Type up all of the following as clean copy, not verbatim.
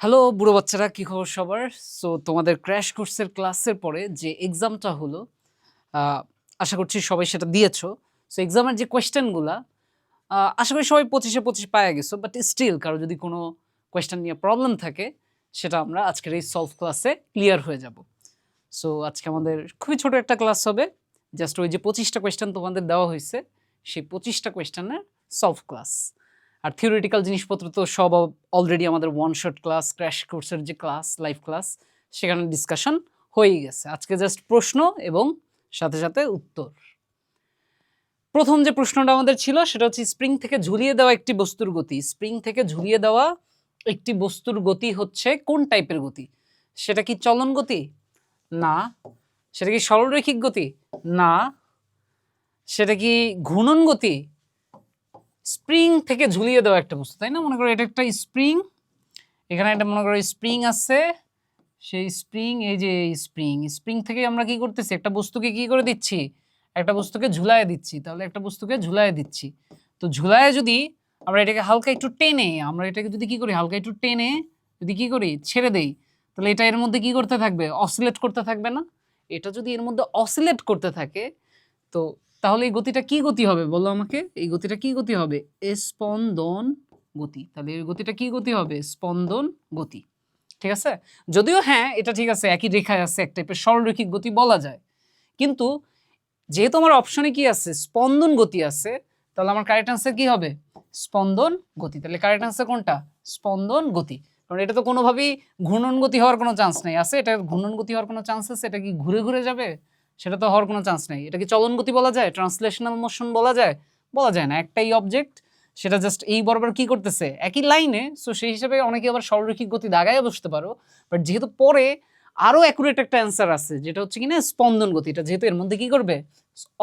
Hello বুড়ো বাচ্চারা, কি খবর সবার? সো তোমাদের ক্র্যাশ কোর্সের ক্লাসের পরে যে এক্সামটা হলো, আশা করছি সবাই সেটা দিয়েছো। সো এক্সামের যে কোয়েশ্চেনগুলা, আশা করি সবাই 25-এ 25 পায়া গেছো। বাট স্টিল কারো যদি কোনো কোয়েশ্চেন নিয়ে প্রবলেম থাকে, সেটা আমরা আজকের এই সলভ ক্লাসে ক্লিয়ার হয়ে যাব। সো আজকে আমাদের খুবই ছোট একটা ক্লাস হবে। জাস্ট ওই যে 25টা কোয়েশ্চেন তোমাদের দেওয়া হয়েছে, সেই 25টা কোয়েশ্চেনের সলভ ক্লাস। আর থিওরিটিক্যাল জিনিসপত্র তো সব অলরেডি আমাদের ওয়ান শট ক্লাস, ক্র্যাশ কোর্সের যে ক্লাস, লাইভ ক্লাস, সেখানে ডিসকাশন হয়েই গেছে। আজকে জাস্ট প্রশ্ন এবং সাথে সাথে উত্তর। প্রথম যে প্রশ্নটা আমাদের ছিল সেটা হচ্ছে স্প্রিং থেকে ঝুলিয়ে দেওয়া একটি বস্তুর গতি। স্প্রিং থেকে ঝুলিয়ে দেওয়া একটি বস্তুর গতি হচ্ছে কোন টাইপের গতি? সেটা কি চলন গতি? না। সেটা কি সরলরৈখিক গতি? না। সেটা কি ঘূর্ণন গতি? স্প্রিং থেকে ঝুলিয়ে দেওয়া একটা বস্তু, তাই না? মনে করো এটা একটা স্প্রিং, এখানে একটা মনে করো স্প্রিং আছে, সেই স্প্রিং, এই যে স্প্রিং, স্প্রিং থেকে আমরা কি করতেছি? একটা বস্তুকে কি করে দিচ্ছি? একটা বস্তুকে ঝুলায় দিচ্ছি। তাহলে একটা বস্তুকে ঝুলায় দিচ্ছি, তো ঝুলায় যদি আমরা এটাকে হালকা একটু টেনে, আমরা এটাকে যদি কি করি, হালকা একটু টেনে যদি কি করি, ছেড়ে দেই, তাহলে এটা এর মধ্যে কি করতে থাকবে? অসিলেট করতে থাকবে না? এটা যদি এর মধ্যে অসিলেট করতে থাকে, তো তাহলে এই গতিটা কি গতি হবে বলো আমাকে? এই গতিটা কি গতি হবে? স্পন্দন গতি। তাহলে এই গতিটা কি গতি হবে? স্পন্দন গতি। ঠিক আছে? যদিও হ্যাঁ, এটা ঠিক আছে, একই রেখায় আছে, এক টাইপের সরলরৈখিক গতি বলা যায়। কিন্তু যেহেতু আমার অপশনে কি আছে? স্পন্দন গতি আছে, তাহলে আমার কারেক্ট আনসার কি হবে? স্পন্দন গতি। তাহলে কারেক্ট আনসার কোনটা? স্পন্দন গতি। কারণ এটা তো কোনোভাবেই ঘূর্ণন গতি হওয়ার কোনো চান্স নেই। আছে এটা ঘূর্ণন গতি হওয়ার কোনো চান্স আছে? এটা কি ঘুরে ঘুরে যাবে? সেটা তো হওয়ার কোনো চান্স নেই। এটা কি চলন গতি বলা যায়? ট্রান্সলেশনাল মোশন বলা যায়? বলা যায় না। একটাই অবজেক্ট, সেটা জাস্ট এই বরাবর কি করতেছে? একই লাইনে। সো সেই হিসেবে অনেকে আবার সরলরৈখিক গতি দাগায় বসতে পারো। বাট যেহেতু পরে আরো অ্যাকুরেট একটা অ্যান্সার আছে, যেটা হচ্ছে কিনা স্পন্দন গতি, এটা যেহেতু এর মধ্যে কি করবে?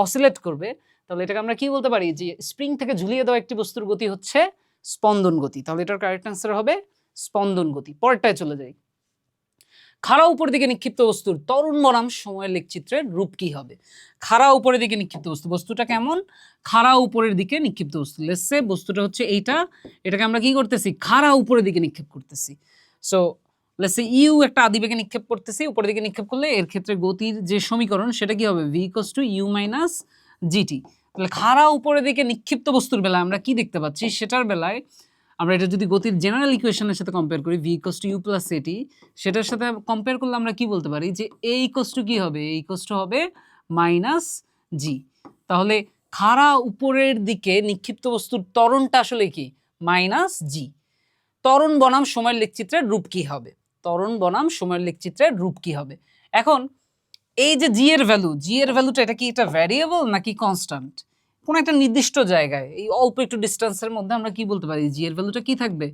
অসিলেট করবে, তাহলে এটাকে আমরা কি বলতে পারি? যে স্প্রিং থেকে ঝুলিয়ে দেওয়া একটি বস্তুর গতি হচ্ছে স্পন্দন গতি। তাহলে এটার কারেক্ট আনসার হবে স্পন্দন গতি। পরেরটায় চলে যাই। খাড়া উপর দিকে নিক্ষিপ্ত বস্তুর তরুণ বনাম সময়ের লেখচিত্রের রূপ কি হবে? খাড়া উপরের দিকে নিক্ষিপ্ত বস্তু, বস্তুটা কেমন? খাড়া উপরের দিকে নিক্ষিপ্ত বস্তু। লেটস সে বস্তুটা হচ্ছে এইটা, এটাকে আমরা কি করতেছি? খাড়া উপরের দিকে নিক্ষেপ করতেছি। সো লেটস সে ইউ একটা আদিবেগে নিক্ষেপ করতেছি, উপরের দিকে নিক্ষেপ করলে এর ক্ষেত্রে গতির যে সমীকরণ সেটা কি হবে? v = u - gt। তাহলে খাড়া উপরের দিকে নিক্ষিপ্ত বস্তুর বেলায় আমরা কি দেখতে পাচ্ছি? সেটার বেলায় আমরা এটা যদি গতির জেনারেল ইকুয়েশনের সাথে কম্পেয়ার করি, v = u + at, সেটার সাথে কম্পেয়ার করলে আমরা কি বলতে পারি? যে a = কি হবে? a = হবে -g। তাহলে খাড়া উপরের দিকে নিক্ষিপ্ত বস্তুর ত্বরণটা আসলে কি? -g। ত্বরণ বনাম সময়ের লেখচিত্রের রূপ কি হবে? ত্বরণ বনাম সময়ের লেখচিত্রের রূপ কি হবে? এখন এই যে জি এর ভ্যালু, জি এর ভ্যালুটা এটা কি এটা ভ্যারিয়েবল নাকি কনস্ট্যান্ট? কোন একটা নির্দিষ্ট জায়গায় এই অল্প একটু ডিসটেন্সের মধ্যে আমরা কি বলতে পারি? জি এর ভ্যালুটা কি থাকবে?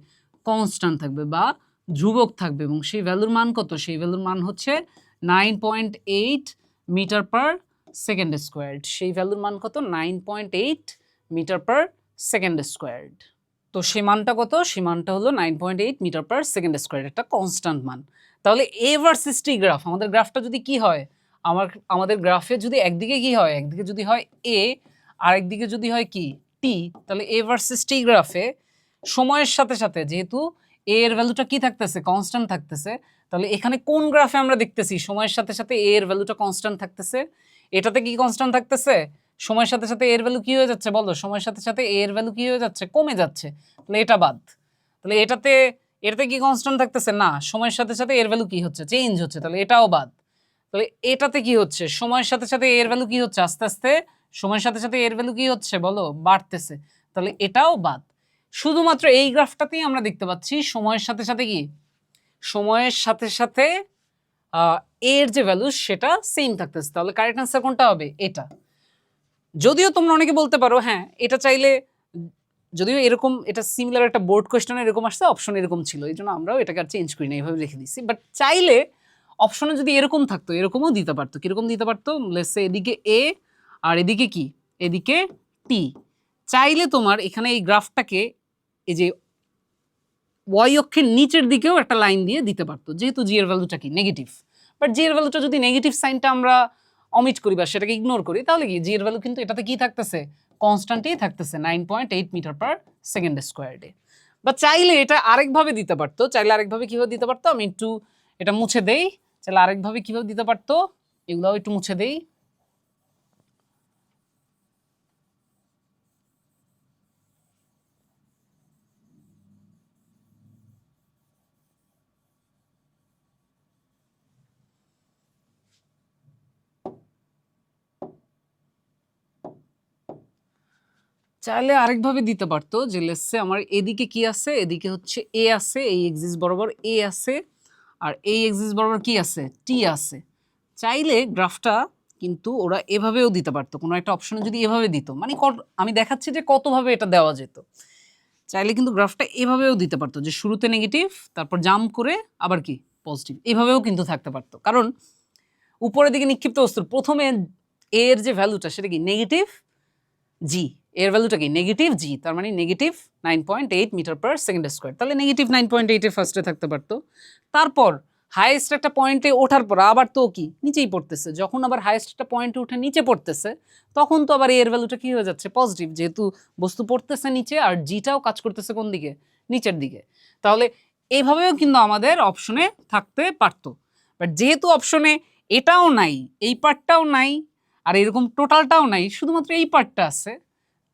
কনস্ট্যান্ট থাকবে বা ধ্রুবক থাকবে, এবং সেই ভ্যালুর মান কত? সেই ভ্যালুর মান হচ্ছে 9.8 মিটার পার সেকেন্ড স্কোয়ার্ড। সেই ভ্যালুর মান কত? 9.8 মিটার পার সেকেন্ড স্কোয়ার্ড। তো সেই মানটা কত? সেই মানটা হলো 9.8 মিটার পার সেকেন্ড স্কোয়ার, একটা কনস্ট্যান্ট মান। তাহলে এ ভার্সেস টি গ্রাফ, আমাদের গ্রাফটা যদি কি হয়? আমাদের গ্রাফে যদি একদিকে কি হয়? একদিকে যদি হয় এ, আর একদিকে যদি হয় কি? টি, তাহলে এ ভার্সেস টি গ্রাফে সময়ের সাথে সাথে যেহেতু এ এর ভ্যালুটা কি থাকতেছে? কনস্ট্যান্ট থাকতেছে, তাহলে এখানে কোন গ্রাফে আমরা দেখতেছি সময়ের সাথে সাথে এ এর ভ্যালুটা কনস্ট্যান্ট থাকতেছে? এটাতে কি কনস্ট্যান্ট থাকতেছে? সময়ের সাথে সাথে এর ভ্যালু কি হয়ে যাচ্ছে বলো? সময়ের সাথে সাথে এর ভ্যালু কি হয়ে যাচ্ছে? কমে যাচ্ছে। তাহলে এটা বাদ। তাহলে এটাতে কি কনস্ট্যান্ট থাকতেছে? না, সময়ের সাথে সাথে এর ভ্যালু কি হচ্ছে? চেঞ্জ হচ্ছে। তাহলে এটাও বাদ। তাহলে এটাতে কি হচ্ছে? সময়ের সাথে সাথে এর ভ্যালু কি হচ্ছে? আস্তে আস্তে সময়ের সাথে সাথে এর ভ্যালু কি হচ্ছে বলো? বাড়তেছে। তাহলে এটাও বাদ। শুধুমাত্র এই গ্রাফটাতেই আমরা দেখতে পাচ্ছি সময়ের সাথে সাথে কি? সময়ের সাথে সাথে এর যে ভ্যালু সেটা সেম থাকতেছে। তাহলে কারেক্ট আনসার কোনটা হবে? এটা। যদিও তোমরা অনেকে বলতে পারো হ্যাঁ, এটা চাইলে, যদিও এরকম এটা সিমিলার একটা বোর্ড কোয়েশ্চেনে এরকম আসছে, অপশন এরকম ছিল, এই জন্য আমরাও এটাকে আর চেঞ্জ করি না, এইভাবে লিখে দিচ্ছি। বাট চাইলে অপশনে যদি এরকম থাকতো, এরকমও দিতে পারতো। কিরকম দিতে পারতো? লেটস সে এদিকে এ আর এদিকে কি? এদিকে টি। চাইলে তোমার এখানে এই গ্রাফটাকে এই যে ওয়াই অক্ষের নিচের দিকেও একটা লাইন দিয়ে দিতে পারতো, যেহেতু জি এর ভ্যালুটা কি? নেগেটিভ। বাট জি এর ভ্যালুটা যদি নেগেটিভ সাইনটা আমরা অমিট করি বা সেটাকে ইগনোর করি, তাহলে কি জি এর ভ্যালু কিন্তু এটাতে কি থাকতেছে? কনস্ট্যান্টই থাকতেছে 9.8 মিটার পার সেকেন্ড স্কোয়ারে। বা চাইলে এটা আরেকভাবে দিতে পারতো, চাইলে আরেকভাবে কিভাবে দিতে পারতো, আমি একটু এটা মুছে দেই, চাইলে আরেকভাবে কিভাবে দিতে পারতো এগুলাও একটু মুছে দেই। চাইলে আরেকভাবে দিতে পারতো যে লেটস সে আমার এদিকে কি আছে, এদিকে হচ্ছে এ আছে, এই এক্সিস বরাবর এ আছে, আর এই এক্সিস বরাবর কি আছে, টি আছে। চাইলে গ্রাফটা কিন্তু ওরা এভাবেও দিতে পারতো, কোনো একটা অপশনে যদি এভাবে দিত, মানে আমি দেখাচ্ছি যে কতভাবে এটা দেওয়া যেত। চাইলে কিন্তু গ্রাফটা এভাবেও দিতে পারতো যে শুরুতে নেগেটিভ, তারপর জাম্প করে আবার কি পজিটিভ, এভাবেও কিন্তু থাকতে পারতো। কারণ উপরের দিকে নিক্ষিপ্ত বস্তুর প্রথমে এর যে ভ্যালুটা সেটা কি নেগেটিভ জি, এর ভ্যালুটা কি নেগেটিভ জি, তার মানে negative 9.8 metre per second square, তাহলে নেগেটিভ 9.8 এ ফার্স্টে থাকতে পারতো। তারপর হাইয়েস্ট একটা পয়েন্টে ওঠার পর আবার তো কি নিচেই পড়তেছে, যখন আবার হাইয়েস্ট একটা পয়েন্টে উঠে নিচে পড়তেছে তখন তো আবার এর ভ্যালুটা কি হয়ে যাচ্ছে পজিটিভ, যেহেতু বস্তু পড়তেছে নিচে আর জিটাও কাজ করতেছে কোন দিকে, নিচের দিকে। তাহলে এইভাবেও কিন্তু আমাদের অপশনে থাকতে পারতো, বাট যেহেতু অপশনে এটাও নাই, এই পার্টটাও নাই, আর এরকম টোটালটাও নাই, শুধুমাত্র এই পার্টটা আছে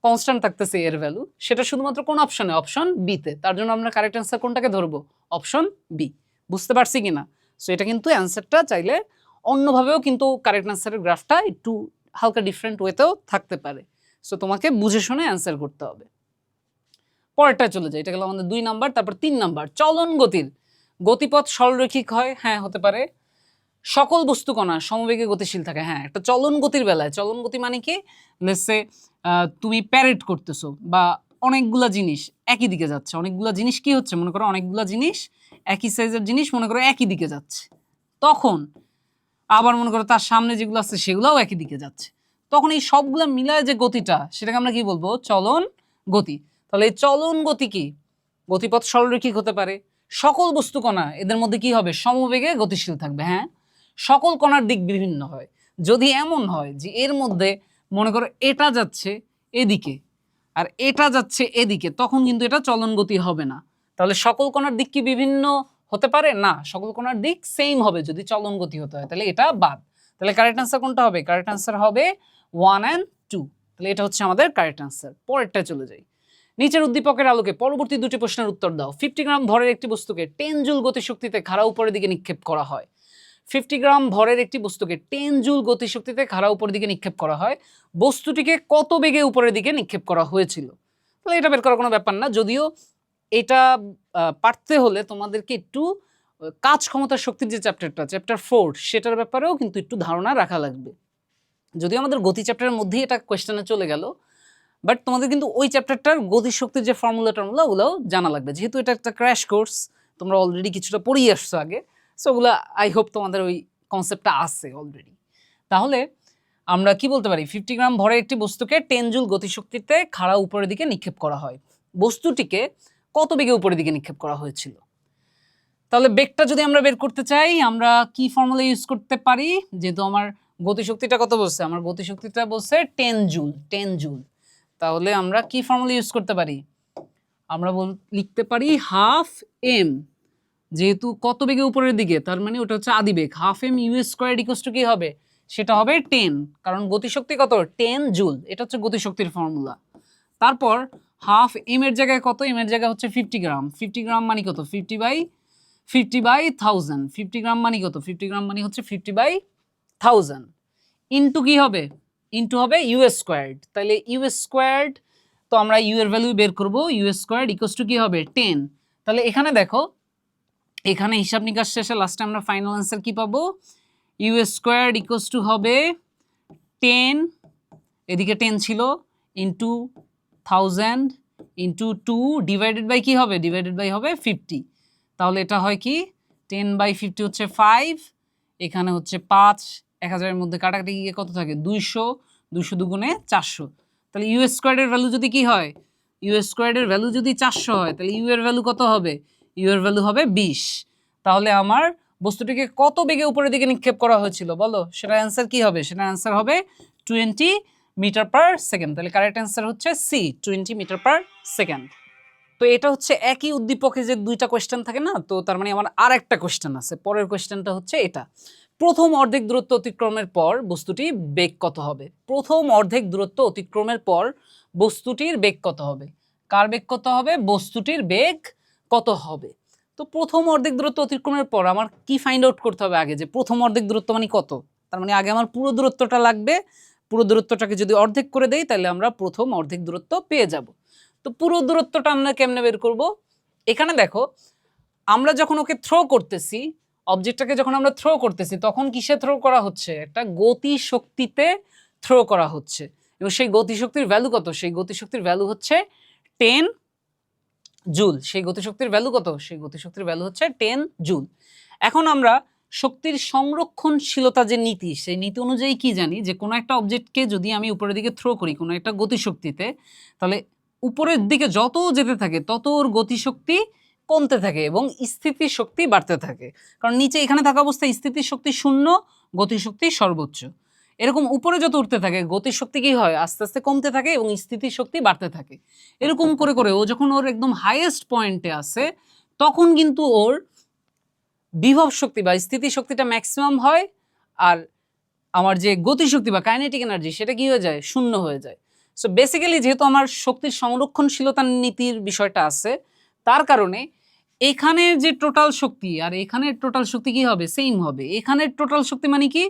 কনস্ট্যান্ট থাকতেছে এর ভ্যালু, সেটা শুধুমাত্র কোন অপশনে, অপশন বি তে। তার জন্য আমরা কারেক্ট অ্যান্সার কোনটাকে ধরবো, অপশন বি। বুঝতে পারছি কিনা? সো এটা কিন্তু অ্যান্সারটা চাইলে অন্যভাবেও কিন্তু কারেক্ট অ্যান্সারের গ্রাফটা একটু হালকা ডিফারেন্ট ওয়েতেও থাকতে পারে। সো তোমাকে বুঝে শুনে অ্যান্সার করতে হবে। পরেরটা চলে যায়, এটা গেল আমাদের 2 নাম্বার। তারপর 3 নাম্বার, চলন গতির গতিপথ সরলরৈখিক হয়, হ্যাঁ হতে পারে। সকল বস্তু কণা সমবেগে গতিশীল থাকে, হ্যাঁ। একটা চলন গতির বেলায়, চলন গতি মানে কি, লেটস সে তুমি প্যারেড করতেছো বা অনেকগুলা জিনিস একই দিকে যাচ্ছে, অনেকগুলা জিনিস কি হচ্ছে, মনে করো অনেকগুলা জিনিস একই সাইজের জিনিস মনে করো একই দিকে যাচ্ছে, তখন আবার মনে করো তার সামনে যেগুলো আছে সেগুলোও একই দিকে যাচ্ছে, তখন এই সবগুলা মিলায় যে গতিটা সেটাকে আমরা কি বলবো, চলন গতি। তাহলে এই চলন গতি কি, গতিপথ সরলরৈখিক হতে পারে। সকল বস্তু কণা এদের মধ্যে কি হবে, সমবেগে গতিশীল থাকবে, হ্যাঁ। সকল কণার দিক বিভিন্ন হয়, যদি এমন হয় যে এর মধ্যে মনে করো এটা যাচ্ছে এদিকে আর এটা যাচ্ছে এদিকে, তখন কিন্তু এটা চলন গতি হবে না। তাহলে সকল কণার দিক কি বিভিন্ন হতে পারে না, সকল কণার দিক সেম হবে যদি চলন গতি হতে হয়, তাহলে এটা বাদ। তাহলে কারেক্ট আনসার কোনটা হবে, কারেক্ট আনসার হবে 1 and 2। তাহলে এটা হচ্ছে আমাদের কারেক্ট আনসার। পরেরটা চলে যাই, নিচের উদ্দীপকের আলোকে পরবর্তী দুটি প্রশ্নের উত্তর দাও। 50 গ্রাম ভরের একটি বস্তুকে 10 জুল গতিশক্তিতে খাড়া উপরের দিকে নিক্ষেপ করা হয়। 50 গ্রাম ভরের একটি বস্তুকে 10 জুল গতিশক্তিতে খাড়া উপরের দিকে নিক্ষেপ করা হয়, বস্তুটিকে কত বেগে উপরের দিকে নিক্ষেপ করা হয়েছিল। তাহলে এটা বের করার কোনো ব্যাপার না, যদিও এটা পারতে হলে তোমাদেরকে একটু কাজ ক্ষমতার শক্তির যে চ্যাপ্টারটা, চ্যাপ্টার 4, সেটার ব্যাপারেও কিন্তু একটু ধারণা রাখা লাগবে। যদিও আমাদের গতি চ্যাপ্টারের মধ্যেই এটা কোয়েশ্চেনে চলে গেল, বাট তোমাদের কিন্তু ওই চ্যাপ্টারটার গতিশক্তির যে ফর্মুলা টর্মুলা ওগুলোও জানা লাগবে, যেহেতু এটা একটা ক্র্যাশ কোর্স, তোমরা অলরেডি কিছুটা পড়িয়ে আসছো আগে, সো ওগুলো আই হোপ তোমাদের ওই কনসেপ্টটা আছে অলরেডি। তাহলে আমরা কি বলতে পারি, 50 গ্রাম ভরের একটি বস্তুকে 10 জুল গতিশক্তিতে খাড়া উপরের দিকে নিক্ষেপ করা হয়, বস্তুটিকে কত বেগে উপরের দিকে নিক্ষেপ করা হয়েছিল। তাহলে বেগটা যদি আমরা বের করতে চাই, আমরা কি ফর্মুলা ইউজ করতে পারি, যেহেতু আমার গতিশক্তিটা কত বলছে, আমার গতিশক্তিটা বলছে 10 জুল, 10 জুল। তাহলে আমরা কি ফর্মুলা ইউজ করতে পারি, আমরা লিখতে পারি হাফ এম, যেহেতু কত বেগে উপরের দিকে, তার মানে ওটা হচ্ছে আদিবেগ, half M U square equal to কি হবে, সেটা হবে 10, কারণ গতিশক্তি কত 10 জুল, এটা হচ্ছে গতিশক্তির ফর্মুলা। তারপর হাফ এম এর জায়গায় কত, এম এর জায়গায় হচ্ছে 50 গ্রাম, 50 গ্রাম মানে কত 50 বাই 1000, 50 গ্রাম মানে কত, 50 গ্রাম মানে হচ্ছে 50 বাই 1000 ইন্টু কি হবে, ইন্টু হবে ইউ স্কোয়ার্ড। তাহলে ইউ স্কোয়ার্ড, তো আমরা ইউ এর ভ্যালু বের করব, ইউ স্কোয়ার্ড ইকুয়ালস টু কি হবে 10। তাহলে এখানে দেখো, এখানে হিসাব নিকাশ শেষে লাস্টে আমরা ফাইনাল অ্যান্সার কি পাবো, ইউ স্কোয়ার্ড ইকুয়ালস টু হবে 10, এদিকে 10 ছিল, ইন্টু 1000 ইন্টু 2 ডিভাইডেড বাই কি হবে, ডিভাইডেড বাই হবে 50। তাহলে এটা হয় কি 10 বাই 50 হচ্ছে 5, এখানে হচ্ছে 5, 1000-এর মধ্যে কাটাকাটি গিয়ে কত থাকে 200, 200 দুগুণে 400। তাহলে ইউ স্কোয়ার্ডের ভ্যালু যদি কি হয়, ইউ স্কোয়ার্ডের ভ্যালু যদি 400 হয়, তাহলে ইউ এর ভ্যালু কত হবে, ইউ এর ভ্যালু হবে 20। তাহলে আমার বস্তুটিকে কত বেগে উপরের দিকে নিক্ষেপ করা হয়েছিল বলো, সেটার অ্যান্সার কি হবে, সেটার অ্যান্সার হবে 20 মিটার পার সেকেন্ড। তাহলে কারেক্ট অ্যান্সার হচ্ছে সি, 20 মিটার পার সেকেন্ড। তো এটা হচ্ছে একই উদ্দীপকে যে দুইটা কোয়েশ্চেন থাকে না, তো তার মানে আমার আর একটা কোয়েশ্চেন আছে। পরের কোয়েশ্চেনটা হচ্ছে এটা, প্রথম অর্ধেক দূরত্ব অতিক্রমের পর বস্তুটির বেগ কত হবে? প্রথম অর্ধেক দূরত্ব অতিক্রমের পর বস্তুটির বেগ কত হবে? কার বেগ কত হবে? বস্তুটির বেগ কত হবে? তো প্রথম অর্ধেক দূরত্ব অতিক্রমের পর আমার কি ফাইন্ড আউট করতে হবে আগে, যে প্রথম অর্ধেক দূরত্ব মানে কত? তার মানে আগে আমার পুরো দূরত্বটা লাগবে। পুরো দূরত্বটাকে যদি অর্ধেক করে দেই তাহলে আমরা প্রথম অর্ধেক দূরত্ব পেয়ে যাব। তো পুরো দূরত্বটা আমরা কেমনে বের করব? এখানে দেখো, আমরা যখন ওকে থ্রো করতেছি, অবজেক্টটাকে যখন আমরা থ্রো করতেছি তখন কিসে থ্রো করা হচ্ছে? একটা গতি শক্তিতে থ্রো করা হচ্ছে। এবং সেই গতিশক্তির ভ্যালু কত? সেই গতিশক্তির ভ্যালু হচ্ছে 10 জুল। সেই গতিশক্তির ভ্যালু কত? সেই গতিশক্তির ভ্যালু হচ্ছে 10 জুল। এখন আমরা শক্তির সংরক্ষণশীলতা যে নীতি, সেই নীতি অনুযায়ী কি জানি, যে কোনো একটা অবজেক্টকে যদি আমি উপরের দিকে থ্রো করি কোনো একটা গতিশক্তিতে, তাহলে উপরের দিকে যত যেতে থাকে তত ওর গতিশক্তি কমতে থাকে এবং স্থিতি শক্তি বাড়তে থাকে। কারণ নিচে এখানে থাকা অবস্থায় স্থিতি শক্তি শূন্য, গতিশক্তি সর্বোচ্চ। এরকম উপরে যত উঠতে থাকে গতিশক্তি কি হয়? আস্তে আস্তে কমতে থাকে এবং স্থিতি শক্তি বাড়তে থাকে। এরকম করে করে ও যখন ওর একদম হাইয়েস্ট পয়েন্টে আসে তখন কিন্তু ওর বিভব শক্তি বা স্থিতি শক্তিটা ম্যাক্সিমাম হয়, আর আমার যে গতিশক্তি বা কাইনেটিক এনার্জি সেটা কি হয়ে যায়? শূন্য হয়ে যায়। সো বেসিক্যালি যেহেতু আমার শক্তির সংরক্ষণশীলতার নীতির বিষয়টা আছে, তার কারণে এখানের যে টোটাল শক্তি আর এখানের টোটাল শক্তি কি হবে? সেম হবে। এখানের টোটাল শক্তি মানে কি?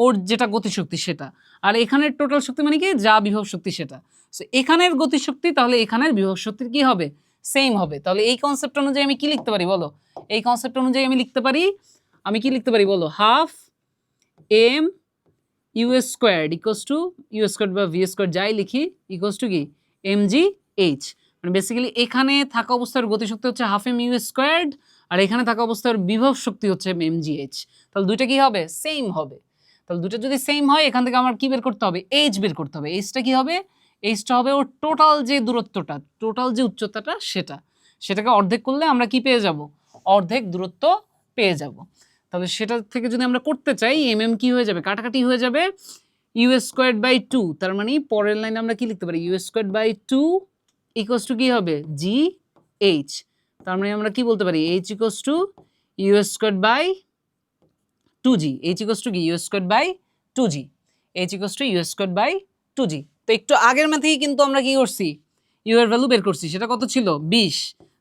ওর যেটা গতিশক্তি সেটা, আর এখানের টোটাল শক্তি মানে কি? যা বিভব শক্তি সেটা। সো এখানের গতিশক্তি তাহলে এখানের বিভব শক্তির কি হবে? সেম হবে। তাহলে এই কনসেপ্ট অনুযায়ী আমি কি লিখতে পারি বলো? এই কনসেপ্ট অনুযায়ী আমি লিখতে পারি, আমি কি লিখতে পারি বলো? Half M U squared equals to U squared বা ভি স্কোয়ার্ড যাই লিখি ইকুয়ালস টু কি? M G H. মানে বেসিক্যালি এখানে থাকা অবস্থার গতিশক্তি হচ্ছে হাফ এম ইউ স্কোয়ার্ড, আর এখানে থাকা অবস্থার বিভব শক্তি হচ্ছে এম জি এইচ। তাহলে দুইটা কি হবে? সেম হবে। তাহলে দুটো যদি সেম হয় এখান থেকে আমার কি বের করতে হবে? এইচ বের করতে হবে। এইচটা কি হবে? এইচটা হবে ওর টোটাল যে দূরত্বটা, টোটাল যে উচ্চতাটা সেটা, সেটাকে অর্ধেক করলে আমরা কি পেয়ে যাব? অর্ধেক দূরত্ব পেয়ে যাব। তাহলে সেটা থেকে যদি আমরা করতে চাই, এম কি হয়ে যাবে? কাটাকাটি হয়ে যাবে। ইউ স্কোয়ার্ড বাই 2, তার মানে পরের লাইনে আমরা কি লিখতে পারি? U squared by 2 equals to কি হবে? G H. তার মানে আমরা কি বলতে পারি? H equals to U squared by 2g। H equals to কি? U squared by 2g। H equals to U squared by 2g। তো একটু আগের ম্যাথেই কিন্তু আমরা কি করছি? ইউ এর ভ্যালু বের করছি। সেটা কত ছিল? 20।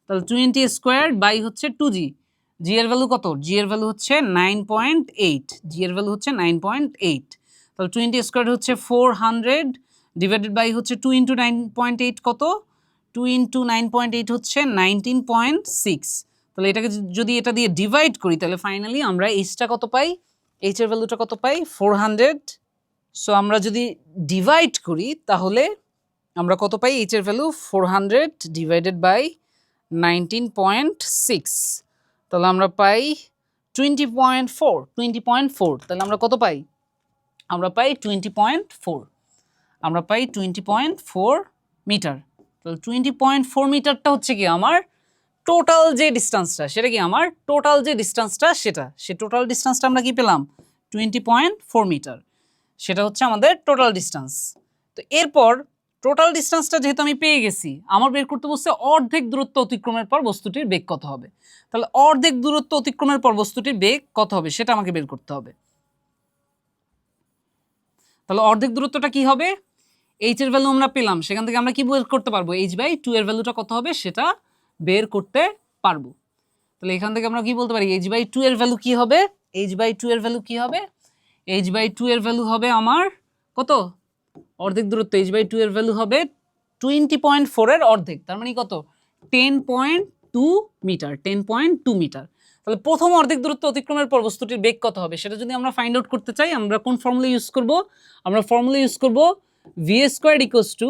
তাহলে 20 স্কোয়ার্ড বাই হচ্ছে 2g। জি এর ভ্যালু কত? জি এর ভ্যালু হচ্ছে 9.8। জি এর ভ্যালু হচ্ছে 9.8। তাহলে 20 স্কোয়ার্ড হচ্ছে 400 ডিভাইডেড বাই হচ্ছে 2 ইন্টু 9.8 কত? 2 ইন্টু 9.8 হচ্ছে 19.6। তাহলে এটাকে যদি এটা দিয়ে ডিভাইড করি তাহলে ফাইনালি আমরা এইচটা কত পাই? এইচ এর ভ্যালুটা কত পাই? 400। সো আমরা যদি ডিভাইড করি তাহলে আমরা কত পাই? এইচ এর ভ্যালু 400 ডিভাইডেড বাই 19.6, তাহলে আমরা পাই 20.4। 20.4, তাহলে আমরা কত পাই? আমরা পাই 20.4। আমরা পাই 20.4 মিটার। তাহলে 20.4 মিটারটা হচ্ছে কি আমার টোটাল যে ডিস্টেন্সটা, সেটা কি আমার টোটাল যে ডিস্টেন্সটা সেটা, সে টোটাল ডিস্টেন্সটা আমরা কি পেলাম? 20.4 মিটার। সেটা হচ্ছে আমাদের টোটাল ডিস্টেন্স। তো এরপর টোটাল ডিস্টেন্সটা যেহেতু আমি পেয়ে গেছি, আমার বের করতে বলছে অর্ধেক দূরত্ব অতিক্রমের পর বস্তুটির বেগ কত হবে। তাহলে অর্ধেক দূরত্ব অতিক্রমের পর বস্তুটির বেগ কত হবে সেটা আমাকে বের করতে হবে। তাহলে অর্ধেক দূরত্বটা কি হবে? এইচ এর ভ্যালু আমরা পেলাম, সেখান থেকে আমরা কি বের করতে পারবো? এইচ বাই 2 এর ভ্যালুটা কত হবে সেটা বের করতে পারবো। তাহলে এখান থেকে আমরা কি বলতে পারি? এইচ বাই 2 এর ভ্যালু কি হবে? এইচ বাই 2 এর ভ্যালু কি হবে? এইচ বাই 2 এর ভ্যালু হবে আমার কত? অর্ধেক দূরত্ব এইচ বাই 2 এর ভ্যালু হবে 20.4 এর অর্ধেক, তার মানে কত? 10.2 মিটার। 10.2 মিটার। তাহলে প্রথম অর্ধেক দূরত্ব অতিক্রমের পর বস্তুটির বেগ কত হবে সেটা যদি আমরা ফাইন্ড আউট করতে চাই, আমরা কোন ফর্মুলা ইউজ করব? আমরা ফর্মুলা ইউজ করব V squared equals to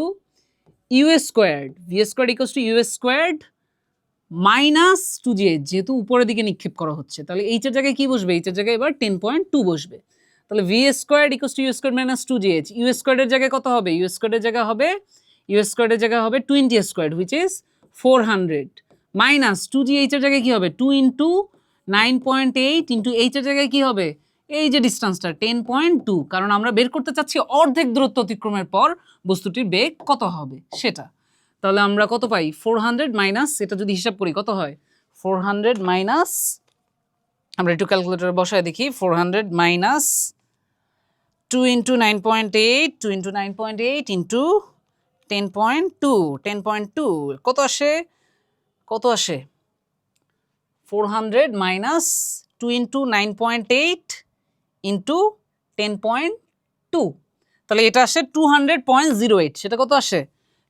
U squared. V squared equals to U squared minus two G H, যেহেতু উপরের দিকে নিক্ষেপ করা হচ্ছে তাহলে এইচ এর জায়গায় কি বসবে? এইচ এর জায়গায় এবার 10.2 বসবে। তাহলে V squared equals to U squared minus two G H. U স্কোয়ার্ডের জায়গায় কত হবে? ইউ স্কোয়ার্ডের জায়গায় হবে 20 squared which is 400 minus two G H এর জায়গায় কি হবে? 2 ইন্টু 9.8 ইন্টু এইচ এর জায়গায় কি হবে? এই যে ডিস্টেন্সটা 10.2, কারণ আমরা বের করতে চাচ্ছি অর্ধেক দূরত্ব অতিক্রমের পর বস্তুটির বেগ কত হবে সেটা। তাহলে আমরা কত পাই 400 মাইনাস, এটা যদি হিসাব করি কত হয় 400 মাইনাস, আমরা একটু ক্যালকুলেটরে বসায় দেখি 400 মাইনাস 2 ইন্টু 9.8, 2 ইন্টু 9.8 ইন্টু 10.2, 10.2 কত আসে, কত আসে 400 মাইনাস 2 ইন্টু 9.8 ইন্টু 10.2, তাহলে এটা আসে 200.08, সেটা কত আসে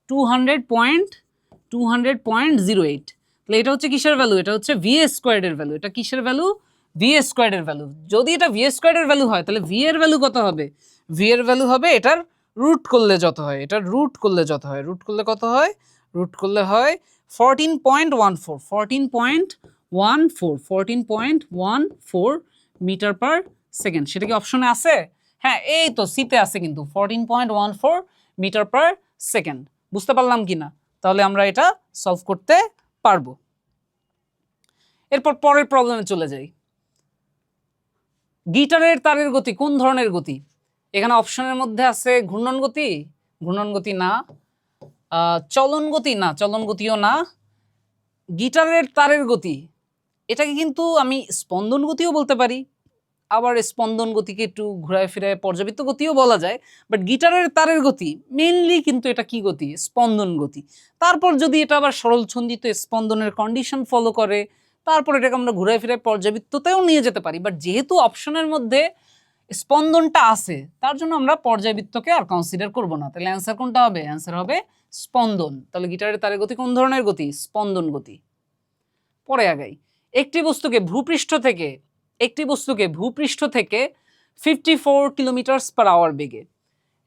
200.08, তাহলে এটা হচ্ছে কিসের ভ্যালু, এটা হচ্ছে ভি স্কোয়ার্ডের ভ্যালু। এটা কিসের ভ্যালু, ভি স্কোয়ার্ডের ভ্যালু। যদি এটা ভি স্কোয়ার্ডের ভ্যালু হয় তাহলে ভি এর ভ্যালু কত হবে, ভি এর ভ্যালু হবে এটার রুট করলে যত হয়, এটার রুট করলে যত হয়, রুট করলে কত হয়, রুট করলে হয় 14.14, 14.14, 14.14 মিটার পার সেকেন্ড। সেটা কি অপশনে আছে? হ্যাঁ, এই তো সিতে আছে কিন্তু 14.14 মিটার পার সেকেন্ড। বুঝতে পারলাম কি না? তাহলে আমরা এটা সলভ করতে পারবো। এরপর পরের প্রবলেমে চলে যাই। গিটারের তারের গতি কোন ধরনের গতি? এখানে অপশনের মধ্যে আছে ঘূর্ণন গতি, ঘূর্ণন গতি না, চলন গতি না, চলন গতিও না, গিটারের তারের গতি এটাকে কিন্তু আমি স্পন্দন গতিও বলতে পারি, আবার স্পন্দন গতিকে একটু ঘুরায় ফিরায় পর্যাবৃত্ত গতিও বলা যায়, বাট গিটারের তারের গতি মেইনলি কিন্তু এটা কি গতি, স্পন্দন গতি। তারপর যদি এটা আবার সরলছন্দিত স্পন্দনের কন্ডিশন ফলো করে, তারপর এটাকে আমরা ঘুরায় ফিরায় পর্যাবৃত্ততেও নিয়ে যেতে পারি, বাট যেহেতু অপশনের মধ্যে স্পন্দনটা আছে তার জন্য আমরা পর্যাবৃত্তকে আর কনসিডার করব না। তাহলে অ্যান্সার কোনটা হবে, অ্যান্সার হবে স্পন্দন। তাহলে গিটারের তারের গতি কোন ধরনের গতি, স্পন্দন গতি। পরে আগাই। একটি বস্তুকে ভূপৃষ্ঠ থেকে 54 কিলোমিটার পার আওয়ার বেগে,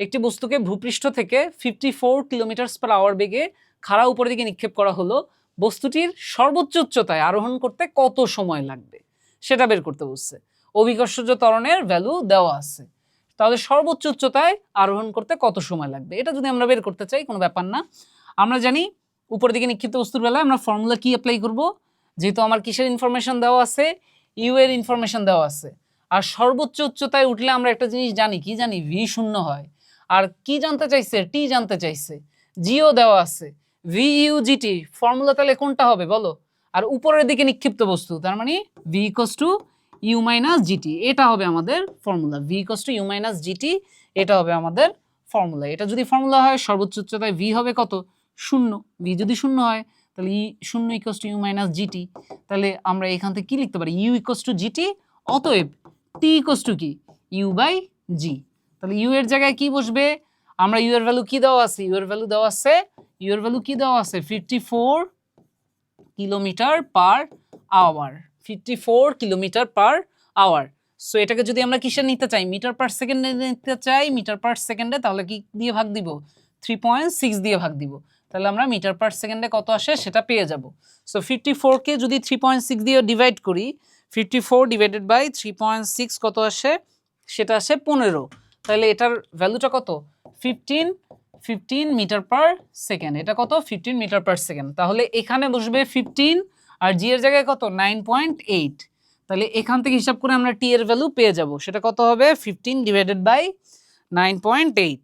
একটি বস্তুকে ভূপৃষ্ঠ থেকে 54 কিলোমিটার পার আওয়ার বেগে খাড়া উপরের দিকে নিক্ষেপ করা হলো। বস্তুটির সর্বোচ্চ উচ্চতায় আরোহণ করতে কত সময় লাগবে সেটা বের করতে বলছে। অভিকর্ষজ ত্বরণের ভ্যালু দেওয়া আছে, তাহলে সর্বোচ্চ উচ্চতায় আরোহণ করতে কত সময় লাগবে এটা যদি আমরা বের করতে চাই কোনো ব্যাপার না। আমরা জানি উপরের দিকে নিক্ষিপ্ত বস্তুর বেলায় আমরা ফর্মুলা কি অ্যাপ্লাই করব, যেহেতু আমার কিসের ইনফরমেশন দেওয়া আছে, ইউ এর ইনফরমেশন দেওয়া আছে। আর সর্বোচ্চ উচ্চতায় উঠলে আমরা একটা জিনিস জানি, কি জানি, ভি শূন্য হয়। আর কি জানতে চাইছে, টি জানতে চাইছে, জিও দেওয়া আছে, ভি ইউ জিটি ফর্মুলা তাহলে কোনটা হবে বলো? আর উপরের দিকে নিক্ষিপ্ত বস্তু তার মানে V equals to U minus GT, এটা হবে আমাদের formula. V equals to U minus GT, এটা হবে আমাদের ফর্মুলা। এটা যদি ফর্মুলা হয় সর্বোচ্চ উচ্চতায় ভি হবে কত, শূন্য। ভি যদি শূন্য হয় তাহলে ই শূন্য equals to U minus GT, তাহলে আমরা এখান থেকে কি লিখতে পারি, ইউ ইকুয়ালস টু জিটি, অতএব টি ইকুয়ালস টু কি, ইউ বাই জি। তাহলে ইউ এর জায়গায় কি বসবে, আমরা ইউ এর ভ্যালু কি দেওয়া আছে, ইউ এর ভ্যালু দেওয়া আছে, ইউ এর ভ্যালু কি দেওয়া আছে 54 kilometre per hour, 54 kilometre per hour. So এটাকে যদি আমরা কিসে নিতে চাই, মিটার পার সেকেন্ডে নিতে চাই, মিটার পার সেকেন্ডে, তাহলে কি দিয়ে ভাগ দিব, 3.6 দিয়ে ভাগ দিব, তাহলে আমরা মিটার পার সেকেন্ডে কত আসে সেটা পেয়ে যাব। সো 54 কে যদি 3.6 দিয়ে ডিভাইড করি, 54 ডিভাইডেড বাই 3.6 কত আসে, সেটা আসে 15। তাহলে এটার ভ্যালুটা কত, 15 মিটার পার সেকেন্ড। এটা কত, 15 মিটার পার সেকেন্ড। তাহলে এখানে বসবে 15 আর জি এর জায়গায় কত, 9.8। তাহলে এখান থেকে হিসাব করে আমরা টি এর ভ্যালু পেয়ে যাব, সেটা কত হবে 15 ডিভাইডেড বাই 9.8,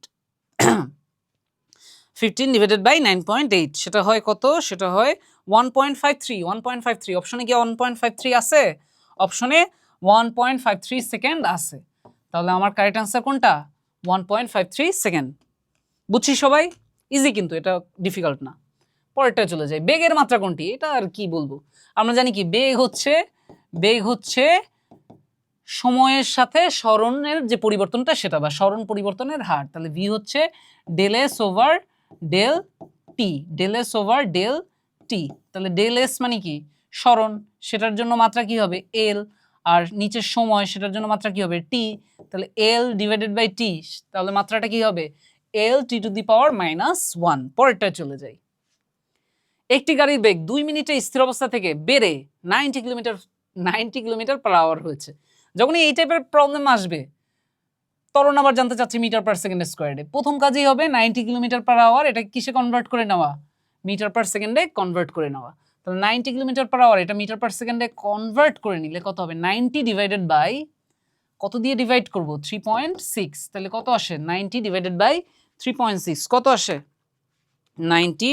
15 ডিভাইডেড বাই 9.8 সেটা হয় কত, সেটা হয় 1.53, 1.53। অপশনে কি 1.53 আছে, অপশনে 1.53 সেকেন্ড আছে। তাহলে আমার কারেক্ট অ্যান্সার কোনটা, 1.53 সেকেন্ড। বুঝছি সবাই, ইজি কিন্তু এটা ডিফিকাল্ট না। পরেরটা চলে যাই, বেগের মাত্রা কোনটি, এটা আর কি বলবো, আমরা জানি কি বেগ হচ্ছে সময়ের সাথে সরণের যে পরিবর্তনটা সেটা, বা সরণ পরিবর্তনের হার। তাহলে ভি হচ্ছে del S over del T, del S over del T. তাহলে ডেল এস মানে কি সরণ, সেটার জন্য মাত্রা কি হবে এল, আর নিচের সময় সেটার জন্য মাত্রা কি হবে টি। তাহলে এল ডিভাইডেড বাই টি, তাহলে মাত্রাটা কি হবে এল টি টু দি পাওয়ার -1। পরেরটা চলে যাই। একটি গাড়ির বেগ 2 মিনিটে স্থির অবস্থা থেকে বেড়ে 90 কিলোমিটার পার আওয়ার হয়েছে। যখনই এই টাইপের প্রবলেম আসবে, ত্বরণ আবার জানতে চাচ্ছি মিটার পার সেকেন্ড স্কোয়ারে, প্রথম কাজই হবে 90 কিলোমিটার পার আওয়ার এটা কিসে কনভার্ট করে নেওয়া, মিটার পার সেকেন্ডে কনভার্ট করে নেওয়া। তাহলে 90 কিলোমিটার পার আওয়ার এটা মিটার পার সেকেন্ডে কনভার্ট করে নিলে কত হবে, 90 ডিভাইডেড বাই কত দিয়ে ডিভাইড করব, 3.6। তাহলে কত আসে, 90 ডিভাইডেড বাই 3.6 কত আসে, 90